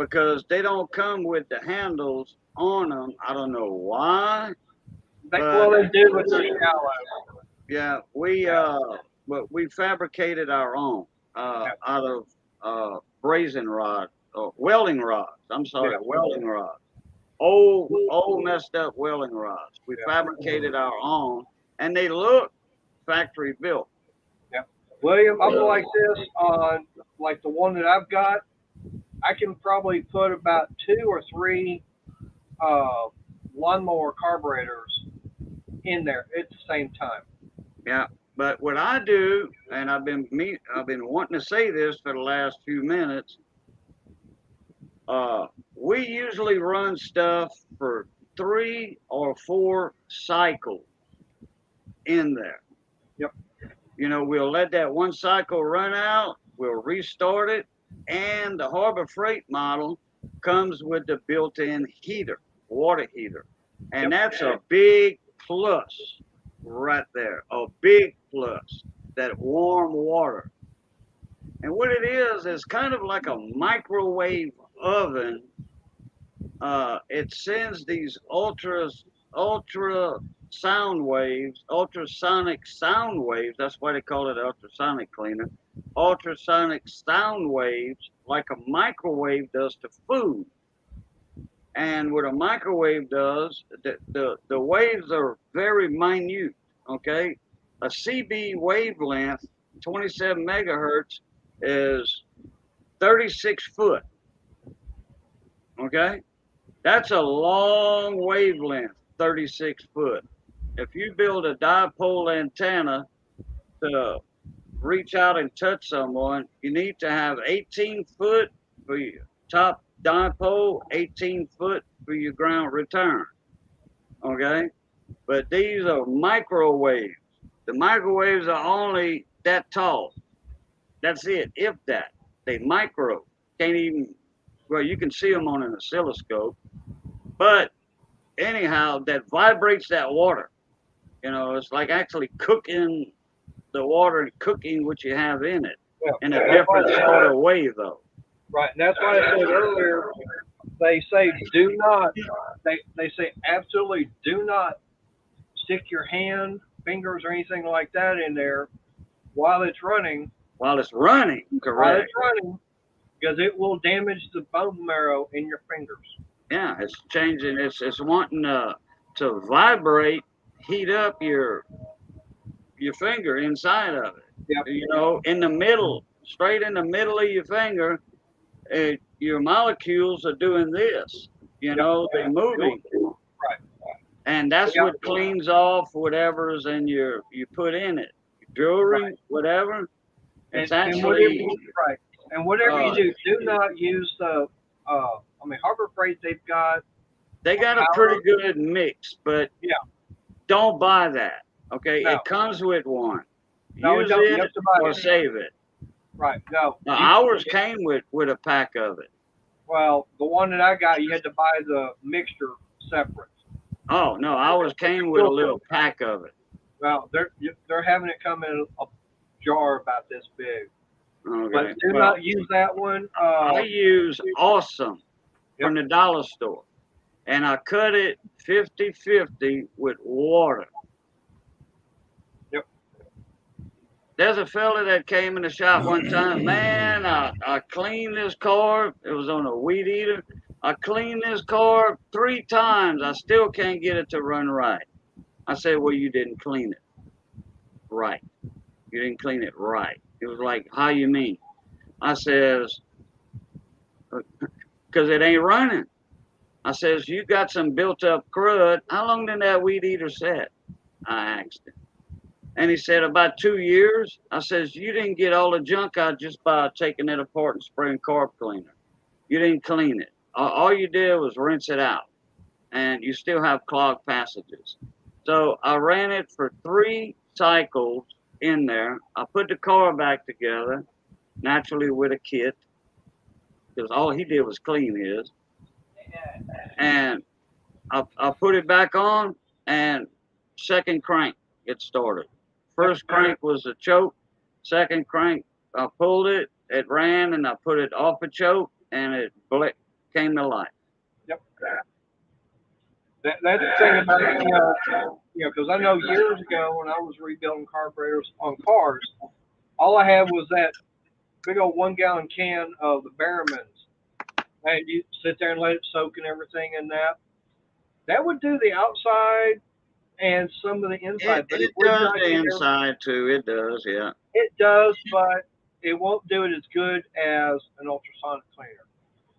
because they don't come with the handles on them. I don't know why. Well, they do, but they're shallow. Yeah, but we fabricated our own out of brazen rod or welding rods. I'm sorry, Yeah. welding rods. Old messed up welding rods. We Yeah. fabricated our own, and they look factory built. William, I'm like this on like the one that I've got. I can probably put about 2 or 3 lawnmower carburetors in there at the same time. Yeah, but what I do, and I've been wanting to say this for the last few minutes. We usually run stuff for 3 or 4 cycles in there. Yep. You know, we'll let that one cycle run out, we'll restart it, and the Harbor Freight model comes with the built-in heater, water heater. And that's a big plus right there, a big plus, that warm water. And what it is kind of like a microwave oven. It sends these ultrasonic sound waves. That's why they call it ultrasonic cleaner. Ultrasonic sound waves, like a microwave does to food. And what a microwave does, the waves are very minute. Okay, a CB wavelength, 27 megahertz, is 36 foot. Okay, that's a long wavelength, 36 foot. If you build a dipole antenna to reach out and touch someone, you need to have 18 foot for your top dipole, 18 foot for your ground return. Okay, but these are microwaves. The microwaves are only that tall. That's it, if that. They micro. Can't even, well, you can see them on an oscilloscope. But anyhow, that vibrates that water. You know, it's like actually cooking the water and cooking what you have in it in a different sort of way, though. Right, and that's why I said earlier, they say do not, they say absolutely do not stick your hand, fingers, or anything like that in there while it's running. While it's running, While correct. it's running, because it will damage the bone marrow in your fingers. Yeah, it's changing. It's wanting to vibrate, heat up your finger inside of it. Yep. You know, in the middle, straight in the middle of your finger, your molecules are doing this. You know, they're moving. Right. And that's what cleans off whatever's in you put in it. Jewelry, Right. whatever. It's And actually right. And whatever you do not use the. I mean, Harbor Freight, they've got. they got a pretty good mix, but Yeah. don't buy that. Okay, No. it comes with one. No, Use don't. You it have to buy or it. save it. Right. No. Now, ours came with a pack of it. Well, the one that I got, you had to buy the mixture separate. Oh no, ours came with a little pack of it. Well, they're having it come in a jar about this big. Okay. But do Well, not use that one. I use Awesome from the dollar store, and I cut it 50-50 with water. Yep. There's a fella that came in the shop one time. Man, I cleaned this car. It was on a weed eater. I cleaned this car 3 times. I still can't get it to run right. I said, well, you didn't clean it right. You didn't clean it right. It was like, how you mean? I says, because it ain't running. I says, you got some built up crud. How long did that weed eater sit? I asked him. And he said, about 2 years. I says, you didn't get all the junk out just by taking it apart and spraying carb cleaner. You didn't clean it. All you did was rinse it out. And you still have clogged passages. So I ran it for 3 cycles in there. I put the car back together, naturally with a kit, because all he did was clean his. And I put it back on, and second crank it started. First crank was a choke. Second crank, I pulled it, it ran, and I put it off a choke, and it came to life. Yep. That's the thing about it, because I know years ago when I was rebuilding carburetors on cars, all I had was that big old 1 gallon can of the Barrowmans, and you sit there and let it soak and everything in that. That would do the outside and some of the inside, but It would does not the get inside too. It does, yeah. it does, but it won't do it as good as an ultrasonic cleaner.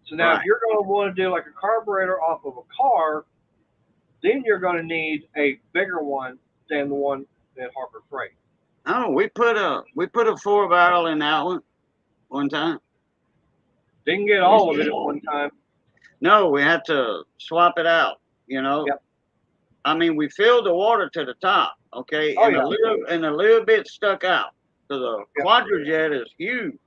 So now, if Right. you're going to want to do like a carburetor off of a car, then you're going to need a bigger one than the one at Harbor Freight. Oh, we put a 4-barrel in that one time. Didn't get all of it at one time. No, we had to swap it out. You know. Yep. I mean, we filled the water to the top, okay, Oh, and yeah. a little bit stuck out. So the Yep. Quadrajet is huge.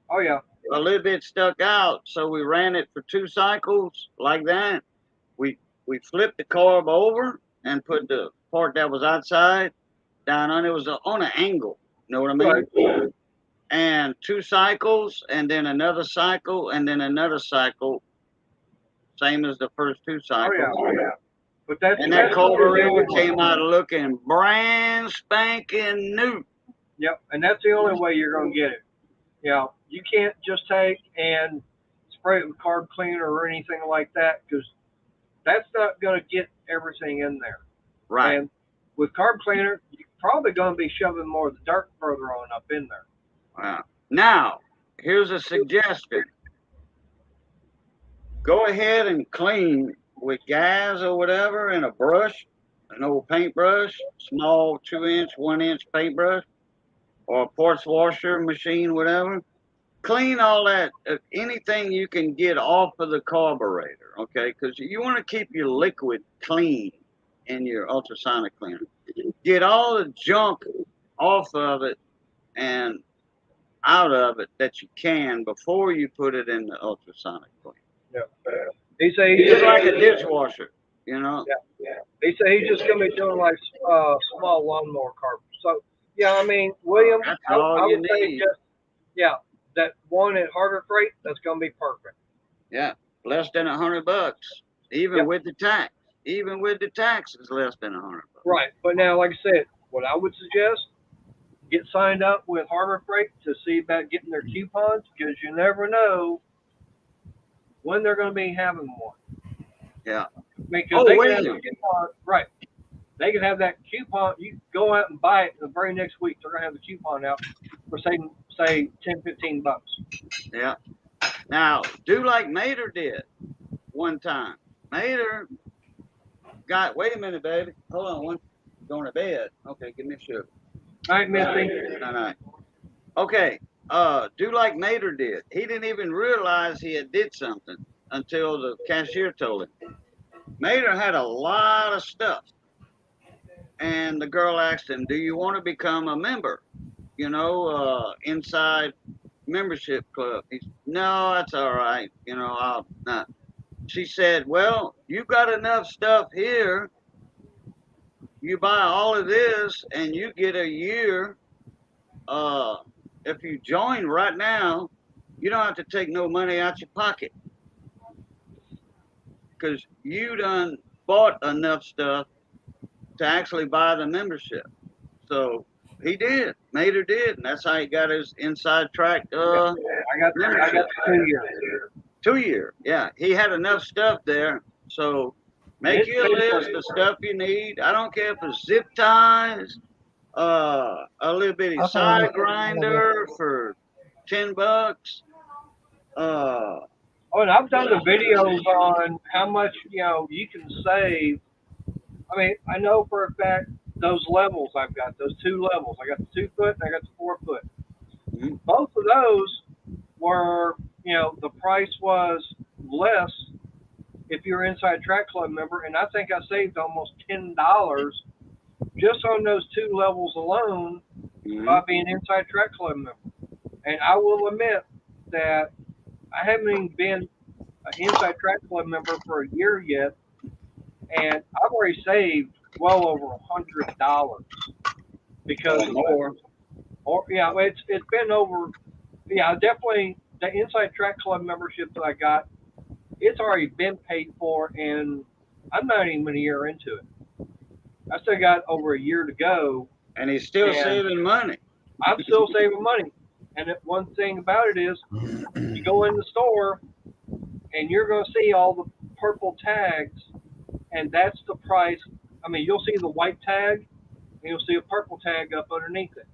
Oh yeah, A little bit stuck out, so we ran it for 2 cycles like that. We flipped the carb over and put the part that was outside down on it. Was on an angle. You know what I mean? right. And 2 cycles, and then another cycle, and then another cycle, same as the first 2 Oh cycles. yeah, oh yeah. But that's And that that's what you're carburetor doing. came out looking brand spanking new. Yep, and that's the only way you're going to get it. You can't just take and spray it with carb cleaner or anything like that, because that's not going to get everything in there. Right. And with carb cleaner, you're probably going to be shoving more of the dirt further on up in there. Wow. Now, here's a suggestion. Go ahead and clean with gas or whatever in a brush, an old paintbrush, small 2-inch, 1-inch paintbrush, or a parts washer machine, whatever. Clean all that, anything you can get off of the carburetor, okay? Because you want to keep your liquid clean in your ultrasonic cleaner. Get all the junk off of it and out of it that you can before you put it in the ultrasonic cleaner. Yeah. He say he's Just like a dishwasher, you know? He said he's just going to be doing like small lawnmower carb. So yeah, I mean, William, That's I all you would say need. just that one at Harbor Freight, that's going to be perfect. Yeah, less than $100, even Yep. with the tax. Even with the tax, it's less than $100. Right, but now, like I said, what I would suggest, get signed up with Harbor Freight to see about getting their coupons, because you never know when they're going to be having one. Yeah. Because Oh, they wait can a have a minute. coupon, right? They can have that coupon. You go out and buy it the very next week. They're going to have the coupon out for say $10, $15. Yeah. Now, do like Mater did one time. Mater got, wait a minute, baby. Hold on, one. Going to bed. Okay, give me a sugar. All right, Missy. No. Okay, do like Mater did. He didn't even realize he had did something until the cashier told him. Mater had a lot of stuff. And the girl asked him, do you want to become a member? Inside membership club. He said, no, that's all right. I'll not. She said, well, you got enough stuff here. You buy all of this and you get a year. If you join right now, you don't have to take no money out your pocket. Because you done bought enough stuff to actually buy the membership. So he did. Mater did. And that's how he got his inside track I got 2 years. 2 year. Yeah. He had enough stuff there. So make you a list of stuff you need. I don't care if it's zip ties, a little bitty side grinder for $10. Oh, and I've done the videos on how much you can save. I mean, I know for a fact those levels I've got, those 2 levels. I got the 2 foot and I got the 4 foot. Mhm. Both of those were, the price was less if you're an Inside Track Club member, and I think I saved almost $10 just on those 2 levels alone by being an Inside Track Club member. And I will admit that I haven't even been an Inside Track Club member for a year yet, and I've already saved well over $100 because of more. Or it's been over. Yeah, definitely the Inside Track Club membership that I got it's already been paid for, and I'm not even a year into it. I still got over a year to go. And he's still And- saving money. I'm still saving money. And one thing about it is, you go in the store, and you're going to see all the purple tags, and that's the price. I mean, you'll see the white tag, and you'll see a purple tag up underneath it.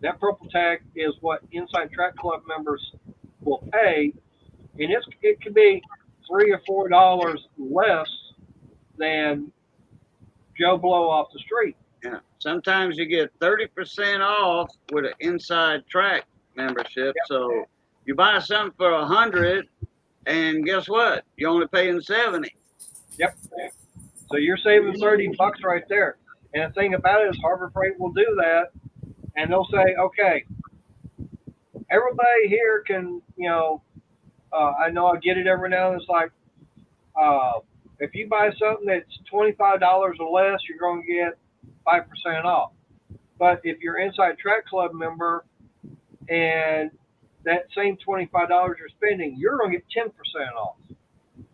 That purple tag is what Inside Track Club members will pay, and it could be $3 or $4 less than Joe Blow off the street. Yeah. Sometimes you get 30% off with an Inside Track membership. Yep. So you buy something for 100, and guess what? You're only paying 70. Yep. So you're saving $30 right there. And the thing about it is, Harbor Freight will do that, and they'll say, okay, everybody here can, I know I get it every now and then. It's like, if you buy something that's $25 or less, you're going to get 5% off. But if you're Inside Track Club member and that same $25 you're spending, you're going to get 10% off.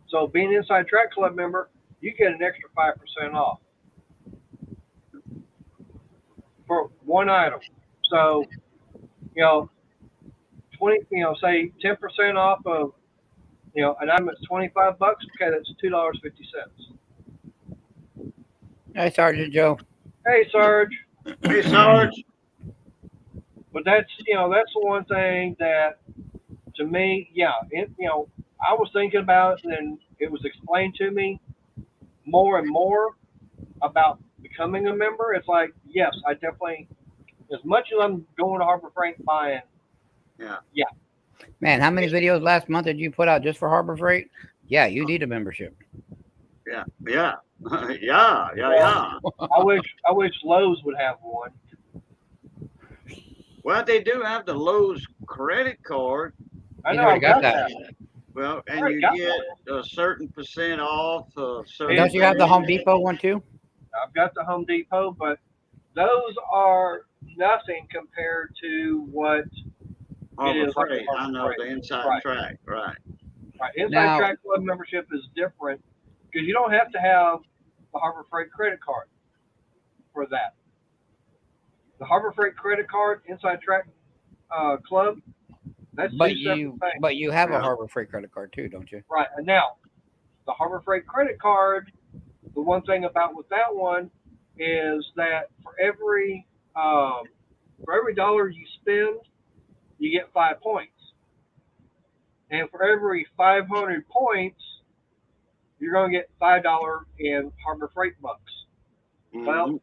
So being Inside Track Club member, you get an extra 5% off for one item. So, say 10% off of, an item that's $25. Okay, that's $2.50. Hey, Sergeant Joe. Hey, Sarge. Hey, Sarge. But that's the one thing that, to me, I was thinking about it, and it was explained to me more and more about becoming a member. It's like, yes, I definitely, as much as I'm going to Harbor Freight buying. Yeah. Man, how many videos last month did you put out just for Harbor Freight? Yeah, you need a membership. Yeah. Yeah. Yeah. I wish Lowe's would have one. Well, they do have the Lowe's credit card. I He's know, already I got got that. that. Well, and Already you got get a certain percent off of certain. Don't you have the Home Depot one too? I've got the Home Depot, but those are nothing compared to what Harbor is like Freight. Harbor I know Freight. the Inside Right. Track. Right. Inside Now- Track Club membership is different because you don't have to have the Harbor Freight credit card for that. The Harbor Freight credit card, Inside Track Club, that's But two separate you things. have a Yeah. Harbor Freight credit card too, don't you? Right. And now, the Harbor Freight credit card, the one thing about with that one is that for every dollar you spend, you get 5 points. And for every 500 points, you're going to get $5 in Harbor Freight bucks. Well,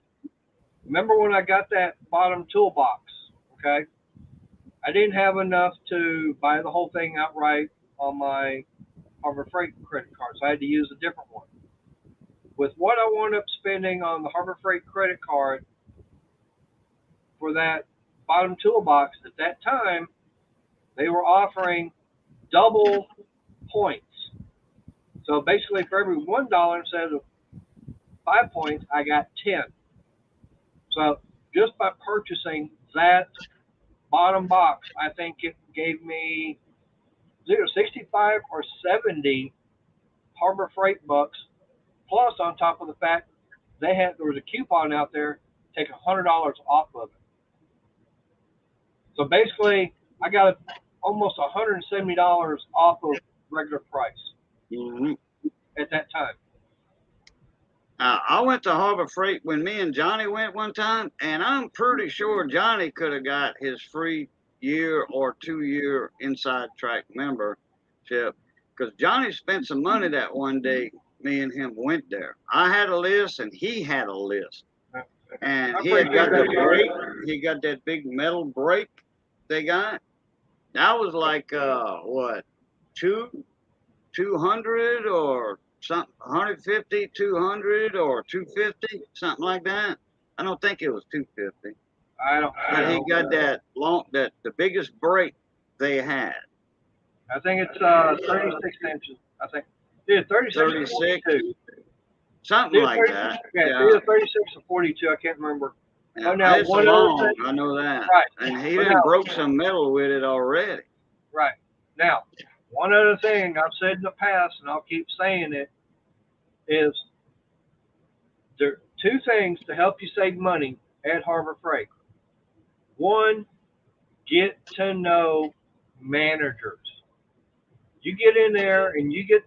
remember when I got that bottom toolbox, okay? I didn't have enough to buy the whole thing outright on my Harbor Freight credit card, so I had to use a different one. With what I wound up spending on the Harbor Freight credit card for that bottom toolbox at that time, they were offering double points. So basically, for every $1 instead of 5 points, I got 10. So just by purchasing that bottom box, I think it gave me either 65 or 70 Harbor Freight bucks. Plus, on top of the fact there was a coupon out there, take $100 off of it. So basically, I got almost $170 off of regular price at that time. I went to Harbor Freight when me and Johnny went one time, and I'm pretty sure Johnny could have got his free year or 2-year Inside Track membership because Johnny spent some money that one day. Me and him went there. I had a list, and he had a list, and he had got the brake. He got that big metal brake they got. That was like what, 200 or something, 150, 200 or 250, something like that. I don't think it was 250. But he got that the biggest brake they had. I think it's 36 inches. I think. Yeah, 36 or 42. Something Dude, like 30 that. Yeah, either 36 or 42. I can't remember. Yeah. Oh, now, It's one long, other thing- I know that. Right. And he But done now- broke some metal with it already. Right. Now, One other thing I've said in the past, and I'll keep saying it, is there are two things to help you save money at Harbor Freight. One, get to know managers. You get in there and you get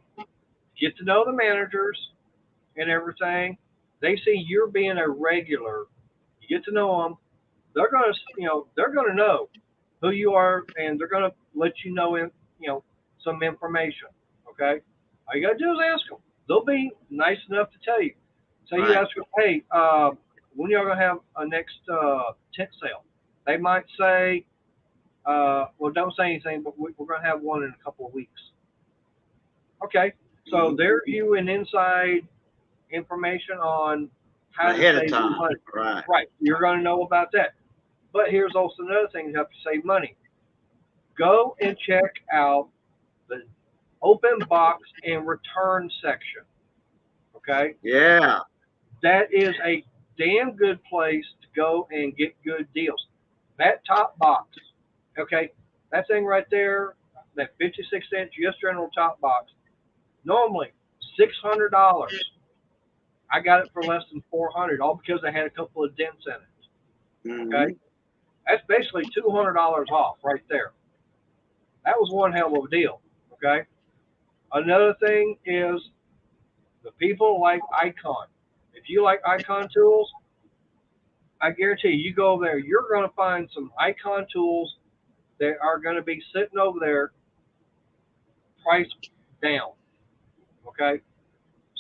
to know the managers and everything. They see you're being a regular. You get to know them. They're gonna, they're gonna know who you are, and they're gonna let you know some information. Okay, all you gotta do is ask them. They'll be nice enough to tell you. So you Right. ask them, hey, when y'all gonna have a next tent sale? They might say, well, don't say anything, but we're gonna have one in a couple of weeks. Okay, so Mhm. they're you an inside information on how to Ahead of save time. money. Right. Right, you're going to know about that. But here's also another thing to help you save money. Go and check out the open box and return section. Okay, Yeah. that is a damn good place to go and get good deals. That top box, okay, that thing right there, that 56-inch US General top box, normally $600. I got it for less than 400, all because I had a couple of dents in it. Mhm. Okay, that's basically $200 off right there. That was one hell of a deal. Okay. Another thing is the people like Icon. If you like Icon tools, I guarantee you go over there, you're going to find some Icon tools that are going to be sitting over there, price down. Okay.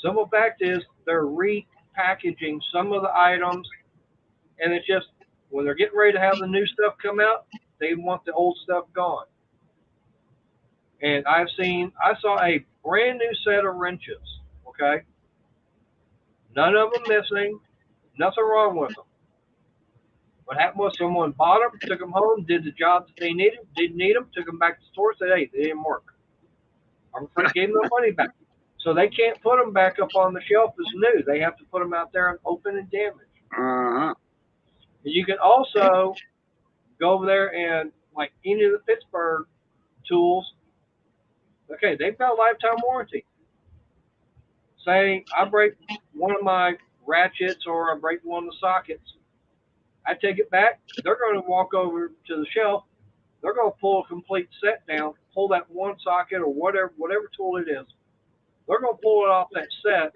Simple fact is they're repackaging some of the items, and it's just when they're getting ready to have the new stuff come out, they want the old stuff gone. And I saw a brand new set of wrenches. Okay, none of them missing, nothing wrong with them. What happened was someone bought them, took them home, did the job that they needed, didn't need them, took them back to the store, said, hey, they didn't work. I'm afraid gave them the money back. So they can't put them back up on the shelf as new. They have to put them out there and open and damaged. Uh-huh. You can also go over there and like any of the Pittsburgh tools. Okay, they've got a lifetime warranty. Say I break one of my ratchets or I break one of the sockets, I take it back. They're going to walk over to the shelf. They're going to pull a complete set down, pull that one socket or whatever tool it is. They're going to pull it off that set.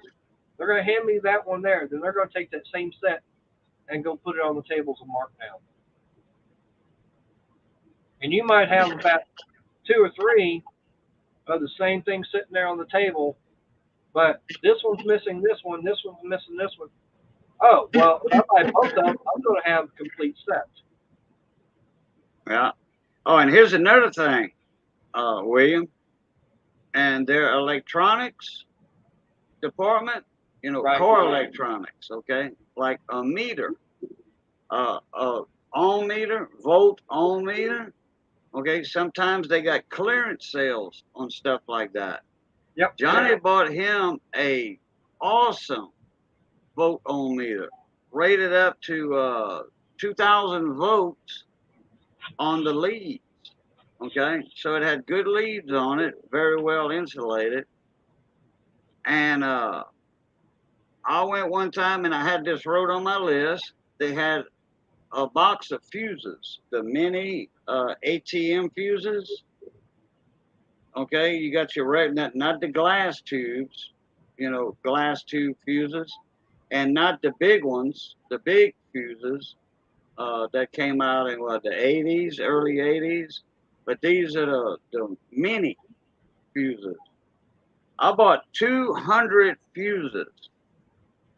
They're going to hand me that one there. Then they're going to take that same set and go put it on the tables and mark down. And you might have about two or three of the same thing sitting there on the table, but this one's missing this one one's missing this one. Oh, well, if I buy both of them, I'm going to have complete sets. Yeah. Oh, and here's another thing, William. And their electronics department, Right. car electronics, okay? Like a meter, ohm meter, volt ohm meter, okay? Sometimes they got clearance sales on stuff like that. Yep. Johnny bought him a awesome volt ohm meter, rated up to 2,000 volts on the leads. Okay, so it had good leads on it, very well insulated. And I went one time and I had this wrote on my list. They had a box of fuses, the mini ATM fuses. Okay, you got your not the glass tubes, glass tube fuses, and not the big ones, the big fuses that came out in the 80s, early 80s. But these are the mini fuses. I bought 200 fuses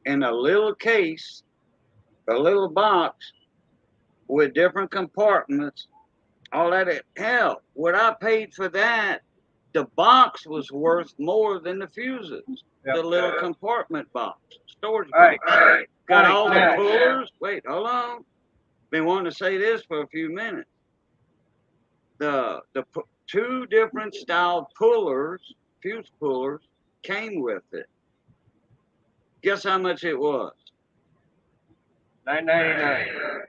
in a little case, a little box with different compartments. All that. Hell, what I paid for that, the box was worth more than the fuses. Yep. The little compartment box, storage All right. box. Got All all right. the pullers. Wait, hold on. Been wanting to say this for a few minutes. The two different style pullers, fuse pullers, came with it. Guess how much it was? $9.99.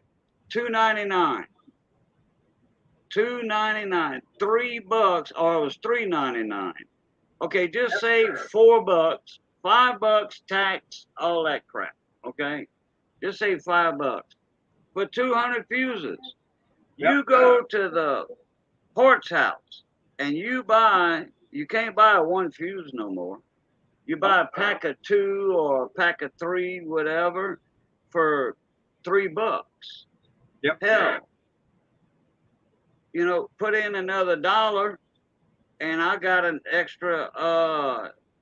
$2.99. $2.99, $3, or it was $3.99. Okay, just say $4, $5 tax, all that crap. Okay, just say $5 for 200 fuses. You Yep. go to the porch house and you can't buy a 1 fuse no more. You buy a pack of 2 or a pack of 3, whatever, for $3. Yep. Hell, put in another $1 and I got an extra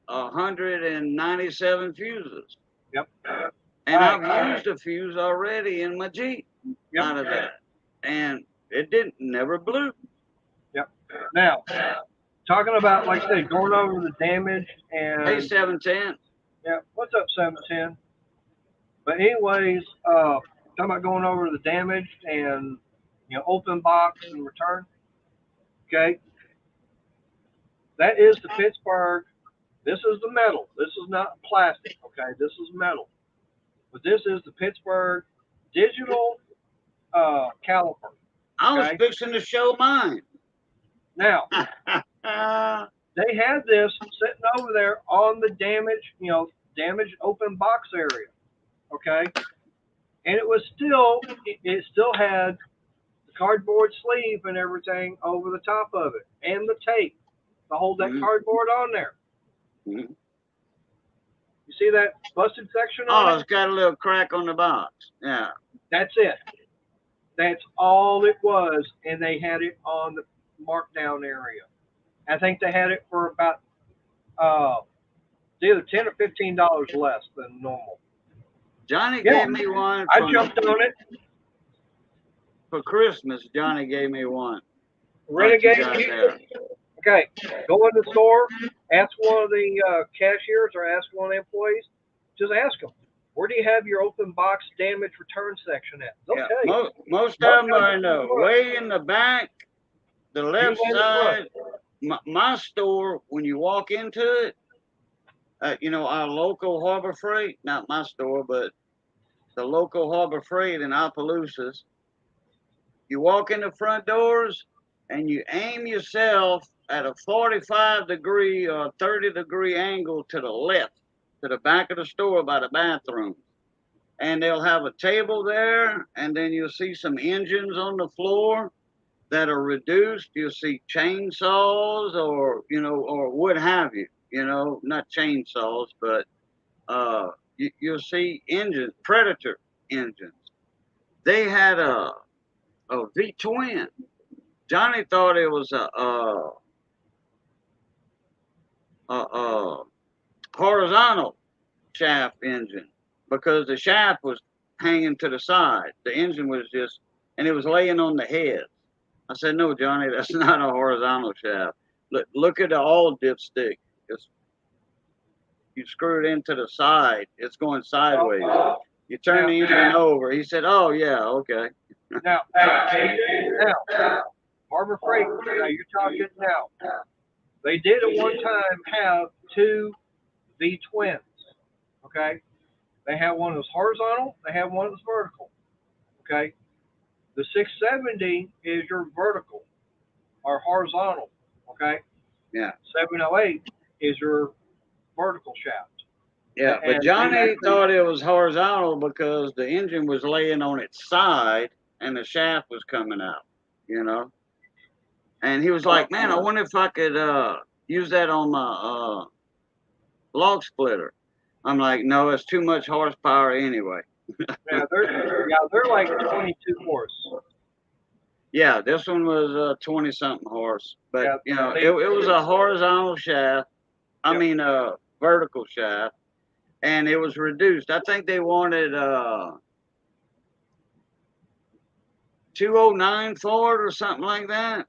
197 fuses. Yep. And Right. I've used a fuse already in my Jeep Yep. out of that. And it never blew. Now, talking about, like I said, going over the damage and Hey, 710. yeah, what's up, 710? But anyways, talking about going over the damage and open box and return. Okay, that is the Pittsburgh. This is the metal. This is not plastic. Okay, this is metal. But this is the Pittsburgh digital caliper. I was Okay. fixing to show mine. Now, they had this sitting over there on the damaged open box area. Okay, and it still had the cardboard sleeve and everything over the top of it, and the tape to hold that Mhm. cardboard on there. Mhm. You see that busted section Oh, on it's it? got a little crack on the box. Yeah. That's it. That's all it was, and they had it on the markdown area. I think they had it for about either $10 or $15 less than normal. Johnny Yeah. gave me one I jumped on it. for Christmas. Johnny gave me one. Renegade. Like you got there. Okay, go in the store, ask one of the cashiers or ask one of the employees. Just ask them, where do you have your open box damage return section at? They'll Yeah, tell you. most of them are in the way in the back, the left You went side. My store, when you walk into it, our local Harbor Freight, not my store, but the local Harbor Freight in Opelousas, you walk in the front doors and you aim yourself at a 45-degree or 30-degree angle to the left, to the back of the store by the bathroom. And they'll have a table there, and then you'll see some engines on the floor that are reduced. You'll see chainsaws or what have you, not chainsaws, but you'll see engines, Predator engines. They had a V-twin. Johnny thought it was a horizontal shaft engine because the shaft was hanging to the side. The engine was and it was laying on the head. I said, no, Johnny, that's not a horizontal shaft. Look at the oil dipstick. You screw it into the side. It's going sideways. You turn the engine over. He said, oh, yeah, okay. Now, Harbor Freight, now you're talking now. They did at one time have two V-twins, okay? They had one that was horizontal, they had one that was vertical, okay? The 670 is your vertical or horizontal, okay? Yeah. 708 is your vertical shaft. Yeah, but Johnny thought it was horizontal because the engine was laying on its side and the shaft was coming out, And he was like, man, I wonder if I could use that on my log splitter. I'm like, no, it's too much horsepower anyway. Yeah, they're like 22 horse. Yeah, this one was 20-something horse, but Yeah, it was a horizontal shaft. I mean, vertical shaft, and it was reduced. I think they wanted 209 for it or something like that.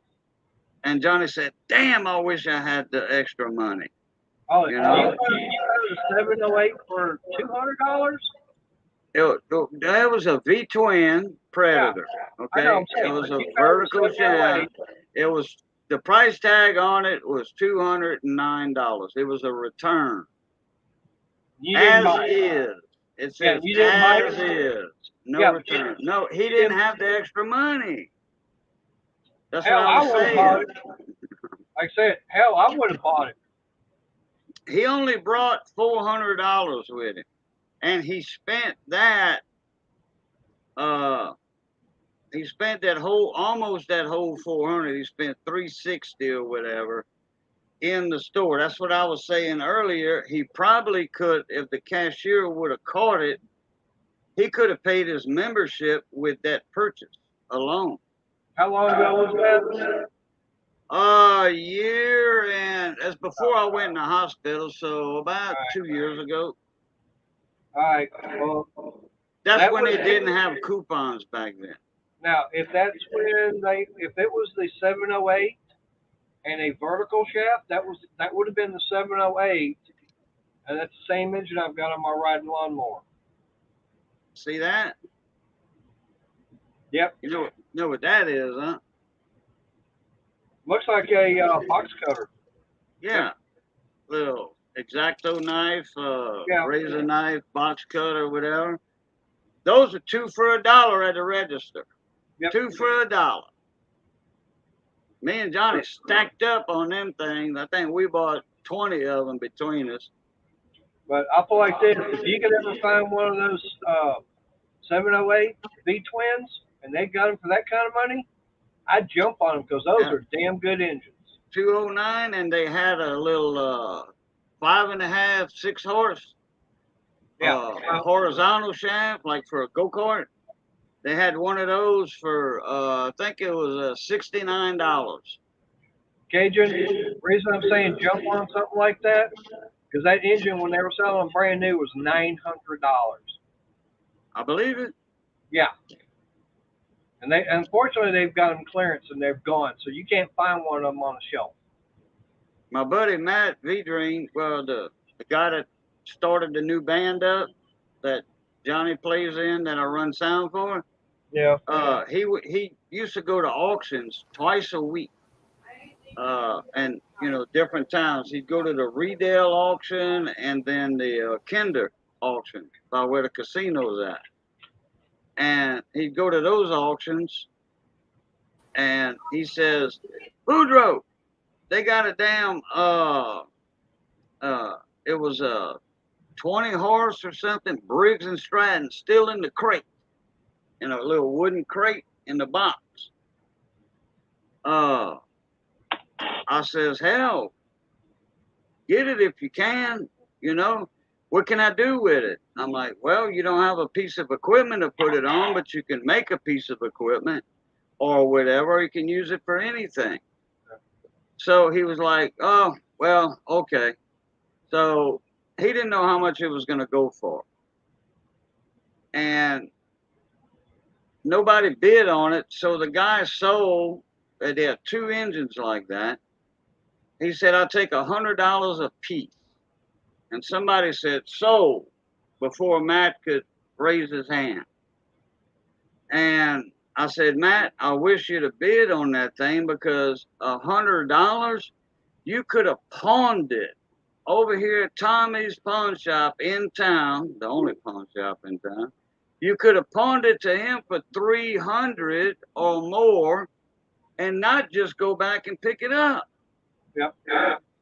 And Johnny said, "Damn, I wish I had the extra money." Oh, you know, a 708 for $200? That was a V-twin Predator. Okay, I know, I'm saying, it was but a you got vertical the 708. shaft. It was the price tag on it was $209. It was a return. You didn't As buy it. is. It Yeah, says you didn't buy as it? is. No Yeah, return. No, he you didn't didn't- have the extra money. That's Hell, what I I was would have bought saying. it. Like I said, hell, I would have bought it. He only brought $400 with him, and he spent that. He spent that whole, almost that whole 400. He spent 360 or whatever in the store. That's what I was saying earlier. He probably could, if the cashier would have caught it, he could have paid his membership with that purchase alone. How long ago was that? A year, and that's before I went in the hospital, so about 2 years ago. All right. Well, That's that when was they didn't have coupons back then. now. If that's when if it was the 708 and a vertical shaft, that would have been the 708, and that's the same engine I've got on my riding lawnmower. See that? Yep. You know what that is, huh? Looks like a box cutter. Yeah. Little X-Acto knife, Yeah. razor knife, box cutter, whatever. Those are 2 for $1 at the register. Yep. 2 for $1. Me and Johnny stacked up on them things. I think we bought 20 of them between us. But I feel like this: if you could ever find one of those 708 V twins, and they got them for that kind of money, I'd jump on them because those Yeah. are damn good engines. 209, and they had a little 5.5, 6 horse Yeah. horizontal shaft, like for a go-kart. They had one of those for I think it was $69. Cajun, reason I'm saying jump on something like that, because that engine when they were selling them brand new was $900. I believe it. Yeah. And they unfortunately they've got them clearance and they're gone, so you can't find one of them on the shelf. My buddy Matt Vedrine, well, the guy that started the new band up that Johnny plays in that I run sound for, Yeah. he used to go to auctions twice a week, and different towns. He'd go to the Redale auction and then the Kinder auction by where the casino's at, and he'd go to those auctions, and he says, "Boudreaux, they got a damn it was a 20 horse or something, Briggs and Stratton, still in the crate, in a little wooden crate in the box." I says, "Hell, get it if you can, what can I do with it?" I'm like, "Well, you don't have a piece of equipment to put it on, but you can make a piece of equipment or whatever. You can use it for anything." So he was like, "Oh, well, okay." So he didn't know how much it was going to go for. And nobody bid on it. So the guy sold, they had 2 engines like that. He said, "I'll take $100 a piece." And somebody said sold before Matt could raise his hand. And I said, "Matt, I wish you'd have bid on that thing because $100, you could have pawned it over here at Tommy's pawn shop in town, the only pawn shop in town. You could have pawned it to him for $300 or more and not just go back and pick it up. Yep.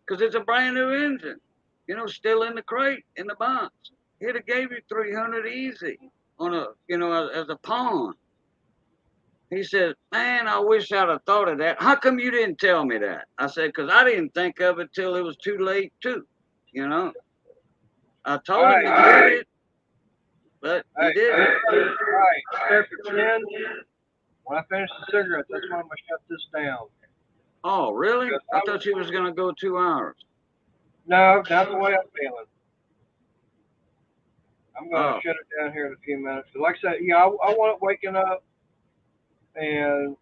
Because it's a brand new engine, still in the crate, in the box. He'd have gave you $300 easy on as a pawn." He said, "Man, I wish I'd have thought of that. How come you didn't tell me that?" I said, "Because I didn't think of it till it was too late, too. I told him to get it, but he didn't." All right. Step for 10. When I finish the cigarettes, that's when I'm going to shut this down. Oh, really? I thought you was going to go 2 hours. No, that's the way I'm feeling. I'm going to Oh. shut it down here in a few minutes. But like I said, I want it waking up and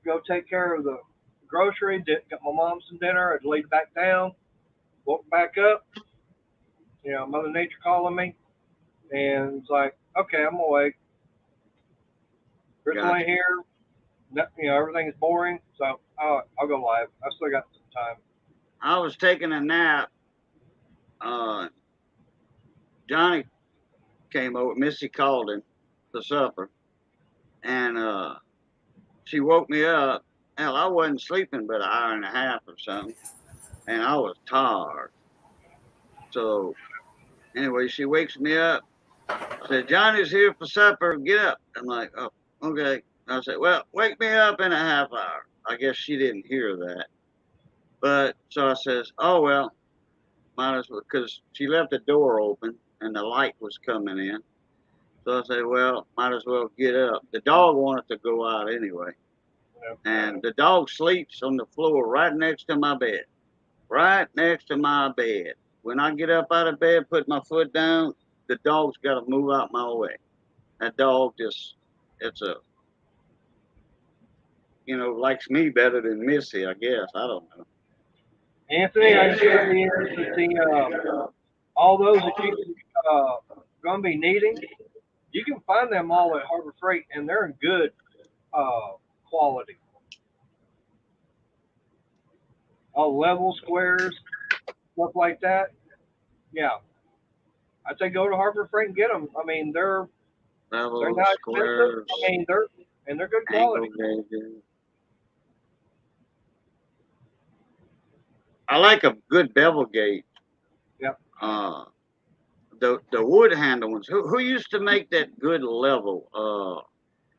go take care of the grocery, get my mom some dinner, and lay back down, woke back up. Mother Nature calling me, and it's like, okay, I'm awake. Crystal ain't here. Everything is boring, so I'll go live. I still got some time. I was taking a nap. Johnny came over. Missy called him for supper, and she woke me up, hell, I wasn't sleeping but an hour and a half or something, and I was tired. So anyway, she wakes me up, said, Johnny's here for supper, get up. I'm like, oh, okay. I said, well, wake me up in a half hour. I guess she didn't hear that. But so I says, oh, well, might as well, because she left the door open and the light was coming in. So I said, well, might as well get up. The dog wanted to go out anyway. And the dog sleeps on the floor right next to my bed. Right next to my bed. When I get up out of bed, put my foot down, the dog's got to move out my way. That dog just, it's a, likes me better than Missy, I guess. I don't know. Anthony, I just got the answer to the, all those that you gonna be needing. You can find them all at Harbor Freight, and they're in good quality. All level squares, stuff like that. Yeah, I'd say go to Harbor Freight and get them. I mean, they're Level not expensive. squares, I mean, they're good angle quality. gauges. I like a good bevel gauge. Yep. The wood handle ones. Who used to make that good level?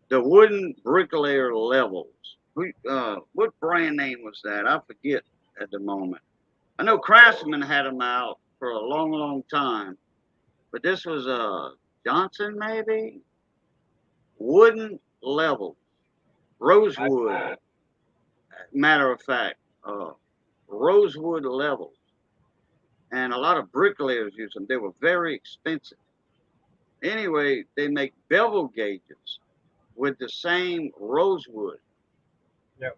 The wooden bricklayer levels. What brand name was that? I forget at the moment. I know Craftsman had them out for a long, long time, but this was Johnson maybe. Wooden levels, rosewood. Matter of fact, rosewood levels, and a lot of bricklayers use them. They were very expensive. Anyway, they make bevel gauges with the same rosewood. Yep.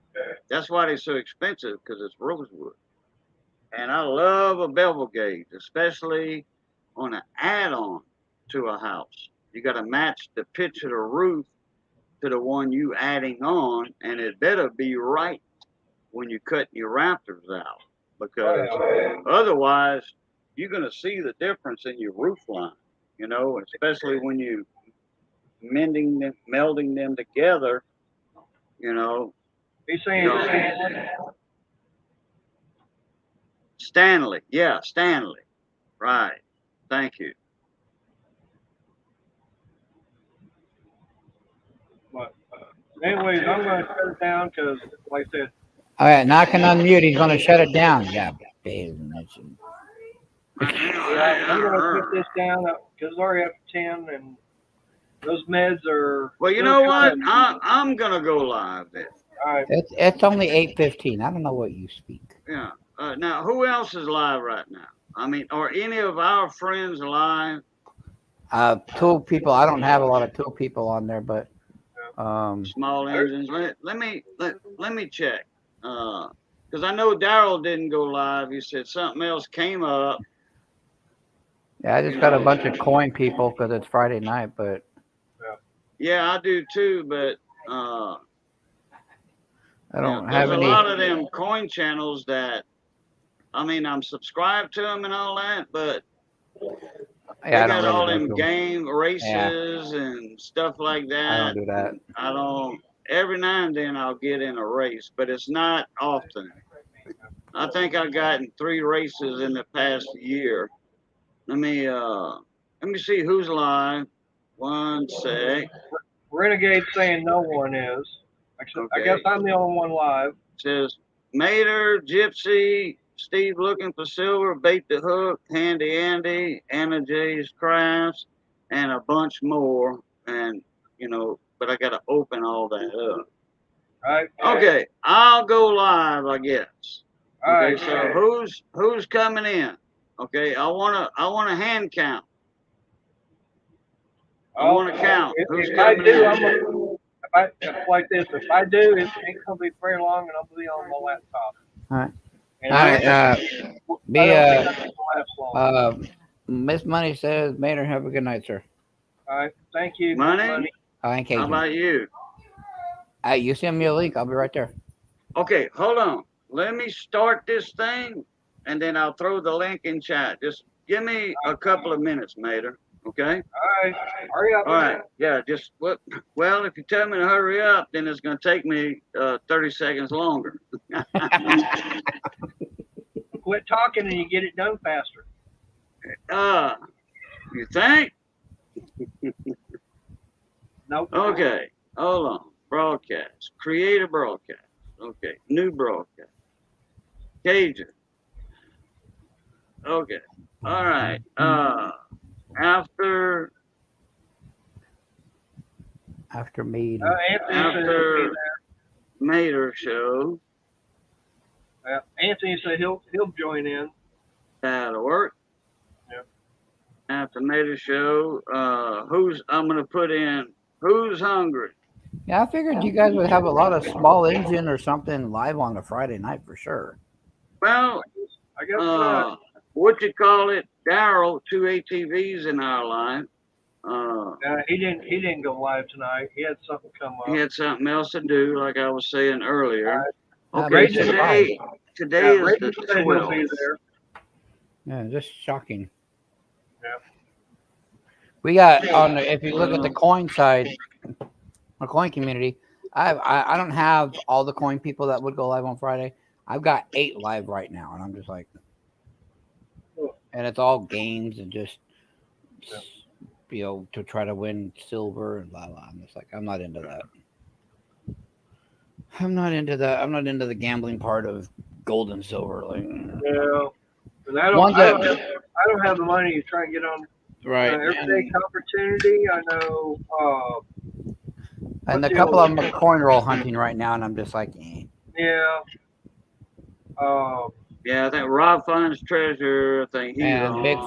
That's why they're so expensive, because it's rosewood. And I love a bevel gauge, especially on an add-on to a house. You got to match the pitch of the roof to the one you adding on, and it better be right when you cut your rafters out, because otherwise you're going to see the difference in your roof line, especially when you melding them together, He's saying Stanley. Yeah, Stanley. Right. Thank you. But anyways, I'm going to shut it down because, like I said, All right, now I can unmute. He's going to shut it down. Yeah, babe. I'm going to put this down because it's already after 10, and those meds are. Well, you know what? I'm going to go live then. All right. It's only 8:15. I don't know what you speak. Yeah. Now, who else is live right now? I mean, are any of our friends live? Tool people. I don't have a lot of tool people on there, but Small engines. Let me check. Because I know Daryl didn't go live. He said something else came up. yeah, I just got a bunch of coin people because it's Friday night. But Yeah, I do too. But I don't have there's any. a lot of them coin channels that, I mean, I'm subscribed to them and all that, but Yeah, I they got don't all really them do. game races and stuff like I that. don't do that. I don't. Every now and then I'll get in a race, but it's not often. I think I got in 3 races in the past year. Let me see who's live. One sec. Renegade saying no one is. Actually, I Okay. guess I'm the only one live. It says Mater, Gypsy, Steve looking for silver, Bait the Hook, Handy Andy, Anna J's Crafts, and a bunch more. And but I got to open all that up. All right. Okay, I'll go live, I guess. All Okay, right. so who's coming in? Okay, I wanna hand count. I wanna count. Who's If I coming do, in? if like this. If I do, it ain't gonna be very long, and I'll be on my laptop. All right. And All I right. don't think that's gonna last long. Miss Money says, Maynard, have a good night, sir. All right. Thank you. Money? I ain't How Cajun. about you? You send me a link. I'll be right there. Okay, hold on. Let me start this thing, and then I'll throw the link in chat. Just give me a couple of minutes, Mater. Okay. All right. Hurry up. All right. Yeah. Just what? Well, if you tell me to hurry up, then it's going to take me 30 seconds longer. Quit talking and you get it done faster. You think? Nope. Okay. Hold on. Broadcast. Create a broadcast. Okay. New broadcast. Cajun. Okay. All right. After me. Anthony After- said Mater show, Anthony said he'll join in. that'll work. Yep. After Mater show, I'm gonna put in who's hungry. Yeah, I figured you guys would have a lot of small engine or something live on a Friday night for sure. Well, I guess what you call it, Daryl, 2 ATVs in our line. he didn't go live tonight. He had something come up. He had something else to do, like I was saying earlier. Okay, Rachel today is Rachel the said he'll be 12th. there. Yeah, just shocking. Yeah. We got on the, if you look at the coin side, the coin community, I don't have all the coin people that would go live on Friday. I've got 8 live right now, and I'm just like, and it's all games and just to try to win silver and blah blah. I'm just like, I'm not into that. I'm not into the gambling part of gold and silver. Like, Yeah. And I Ones don't that- have the money to try and get on right. everyday opportunity. I know. And a couple of them are coin roll hunting right now, and I'm just like, eh. Yeah. Yeah, I think Rob finds treasure. I think he's And on. big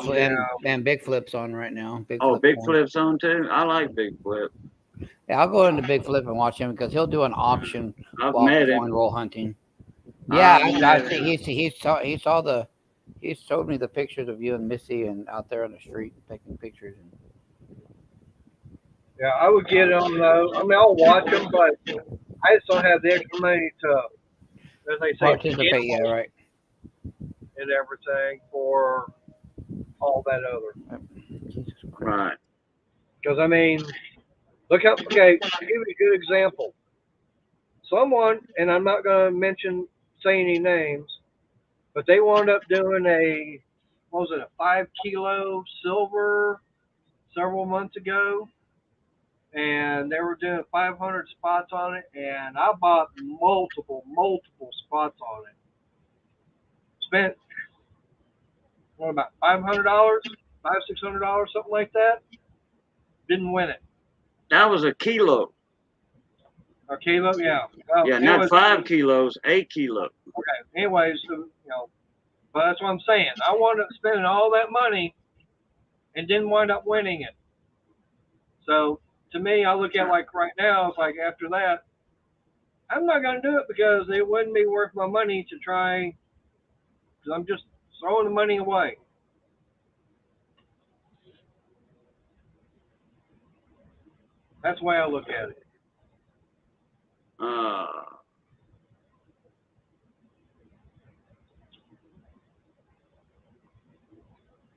and big flips on right now. Big Oh, Flip Big on. Flip's on too. I like Big Flip. Yeah, I'll go into Big Flip and watch him because he'll do an auction I've while met coin him. roll hunting. Yeah, I've I met see. him. He showed me the pictures of you and Missy and out there on the street taking pictures. Yeah, I would get on those. I mean, I'll watch them, but I just don't have the extra money to, as they say, Participate, yeah, right. and everything for all that other. Jesus Christ. Right. Because I mean, look how. Okay, to give you a good example. Someone, and I'm not going to say any names, but they wound up doing a 5 kilo silver several months ago, and they were doing 500 spots on it, and I bought multiple spots on it. Spent about $500, $600, something like that. Didn't win it. That was a kilo. A kilo, yeah. Well, Yeah, not anyways, 5 kilos, 8 kilos. Okay. Anyways, but that's what I'm saying. I wound up spending all that money and didn't wind up winning it. So to me, I look at like right now, it's like after that, I'm not going to do it because it wouldn't be worth my money to try. Because I'm just throwing the money away. That's the way I look at it.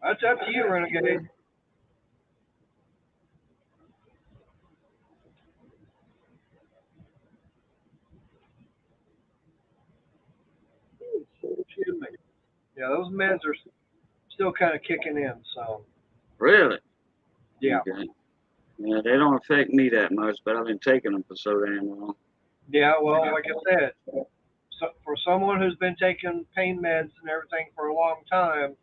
That's up to you, Renegade. Excuse me. Yeah, those meds are still kind of kicking in. So Really? yeah, Okay. Yeah, they don't affect me that much, but I've been taking them for so damn long. yeah. Well, like I said, so for someone who's been taking pain meds and everything for a long time,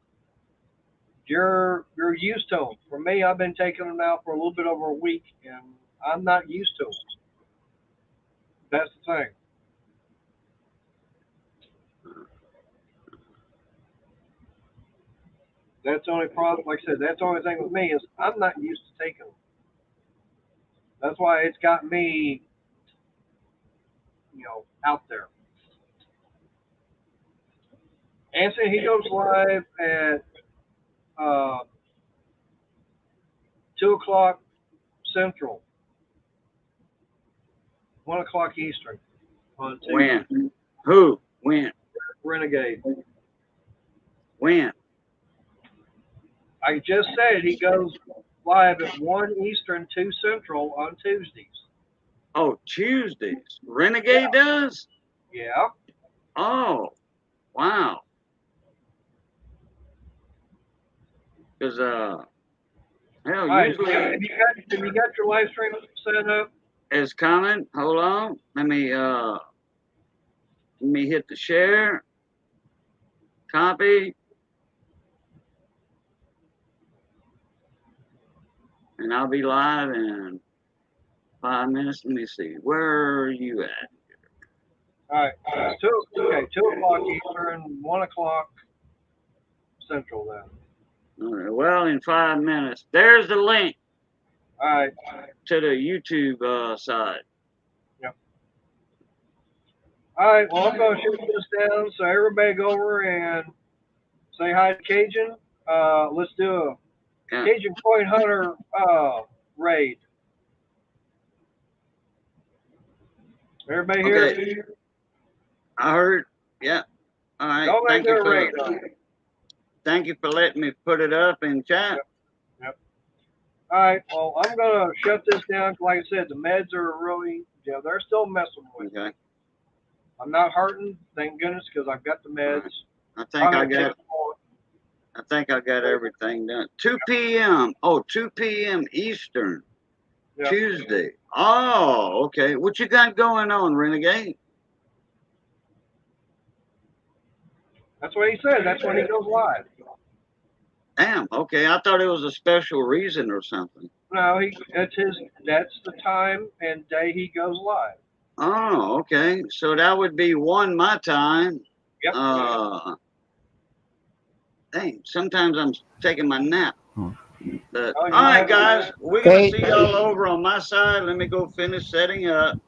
you're used to them. For me, I've been taking them now for a little bit over a week, and I'm not used to them. That's the thing. That's the only problem. Like I said, that's the only thing with me is I'm not used to taking them. That's why it's got me, out there. Anthony, he goes live at 2:00 Central, 1:00 Eastern on Tuesday. When? Who? When? Renegade. When? I just said he goes live at 1 Eastern, 2 Central on Tuesdays. Oh, Tuesdays. Renegade does? Yeah. Oh, wow. Because, hell, All right. usually Have you got your live stream set up? it's coming. Hold on. Let me hit the share. Copy. And I'll be live in 5 minutes. Let me see. Where are you at? All right. It's 2 o'clock Eastern, 1 o'clock Central then. All right, well, in 5 minutes. There's the link All right. to the YouTube side. All right. Well, I'm going to shoot this down so everybody go over and say hi to Cajun. Let's do a Yeah. Cajun Coin Hunter raid. Everybody Okay. here? I heard. Yeah. All right. Y'all Thank make you a raid. thank you for letting me put it up in chat. All right. Well, I'm going to shut this down. Like I said, the meds are really, they're still messing with me. Okay. I'm not hurting, thank goodness, because I've got the meds. I think I got everything done. 2 p.m. Oh, 2 p.m. Eastern. Yep. Tuesday. Oh, okay. What you got going on, Renegade? That's what he said. That's when he goes live. Damn. Okay. I thought it was a special reason or something. No, that's the time and day he goes live. Oh, okay. So that would be 1 my time. Yep. Dang. Sometimes I'm taking my nap. But, Oh, all you right, have- guys. We're going to see y'all over on my side. Let me go finish setting up.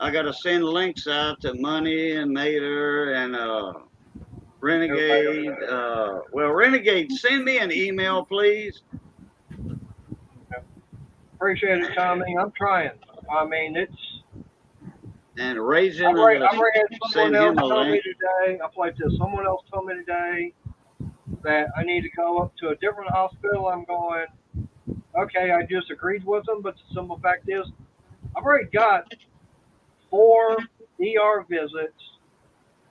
I got to send links out to Money and Mater and Renegade. Well, Renegade, send me an email, please. Appreciate it, Tommy. I'm trying. I mean, And Raisin, I'm ready. Someone send else him a told me link. today. I'll play this. Someone else told me today that I need to go up to a different hospital. I'm going, okay, I just agreed with them, but the simple fact is, I've already got 4 ER visits.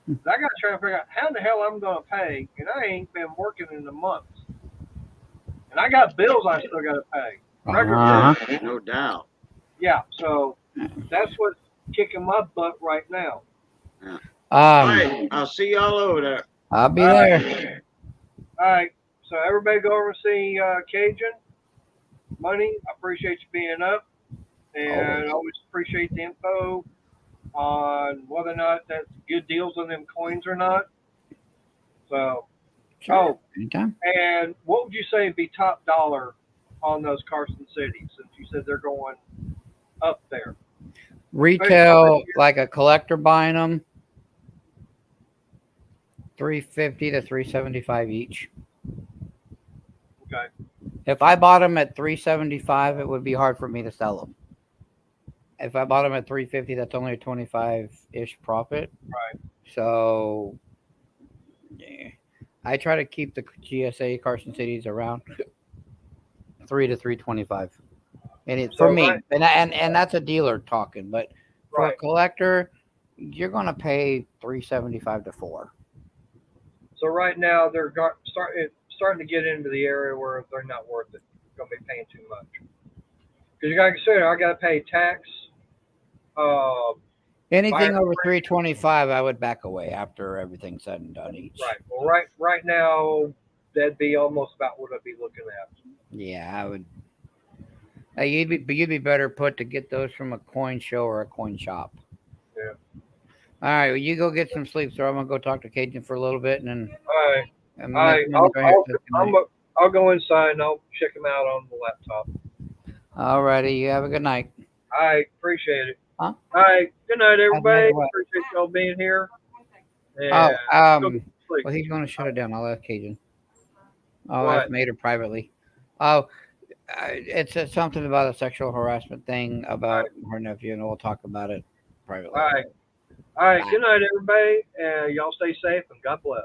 I got to try to figure out how the hell I'm going to pay, and I ain't been working in a month. And I got bills I still got to pay. Uh-huh. No doubt. Yeah, so that's what's kicking my butt right now. All right, I'll see y'all over there. I'll be All there. right. All right, so everybody go over and see Cajun. Money, I appreciate you being up, and I always appreciate the info on whether or not that's good deals on them coins or not. So, Sure. Anytime. and what would you say would be top dollar on those Carson cities, since you said they're going up there? Retail, like a collector buying them, $350 to $375 each. Okay. If I bought them at $375, it would be hard for me to sell them. If I bought them at $350, that's only a 25-ish profit. Right. So, yeah, I try to keep the GSA Carson Cities around $3 to $325. And it's for So, me, right. and that's a dealer talking, but for a Right. collector, you're gonna pay $375 to $4. So right now they're starting to get into the area where they're not worth it. Going to be paying too much. Because you got to consider, I got to pay tax. Anything Buyer- over $325, I would back away after everything's said and done each. Right. Well, right now that'd be almost about what I'd be looking at. Yeah, I would. You'd be better put to get those from a coin show or a coin shop. Yeah. All right, well, you go get some sleep, so I'm gonna go talk to Cajun for a little bit, and then. All right. And All right. then go ahead and say good night. I'll go inside and I'll check them out on the laptop. All righty, you have a good night. I appreciate it. Huh? All right. Good night, everybody. what? Appreciate y'all being here. And Oh, go get sleep. well, he's gonna shut it down. I'll ask Cajun. I'll What? ask Mater privately. Oh, it's something about a sexual harassment thing about her nephew, and we'll talk about it privately. All right. All right. Good night, everybody. Y'all stay safe and God bless.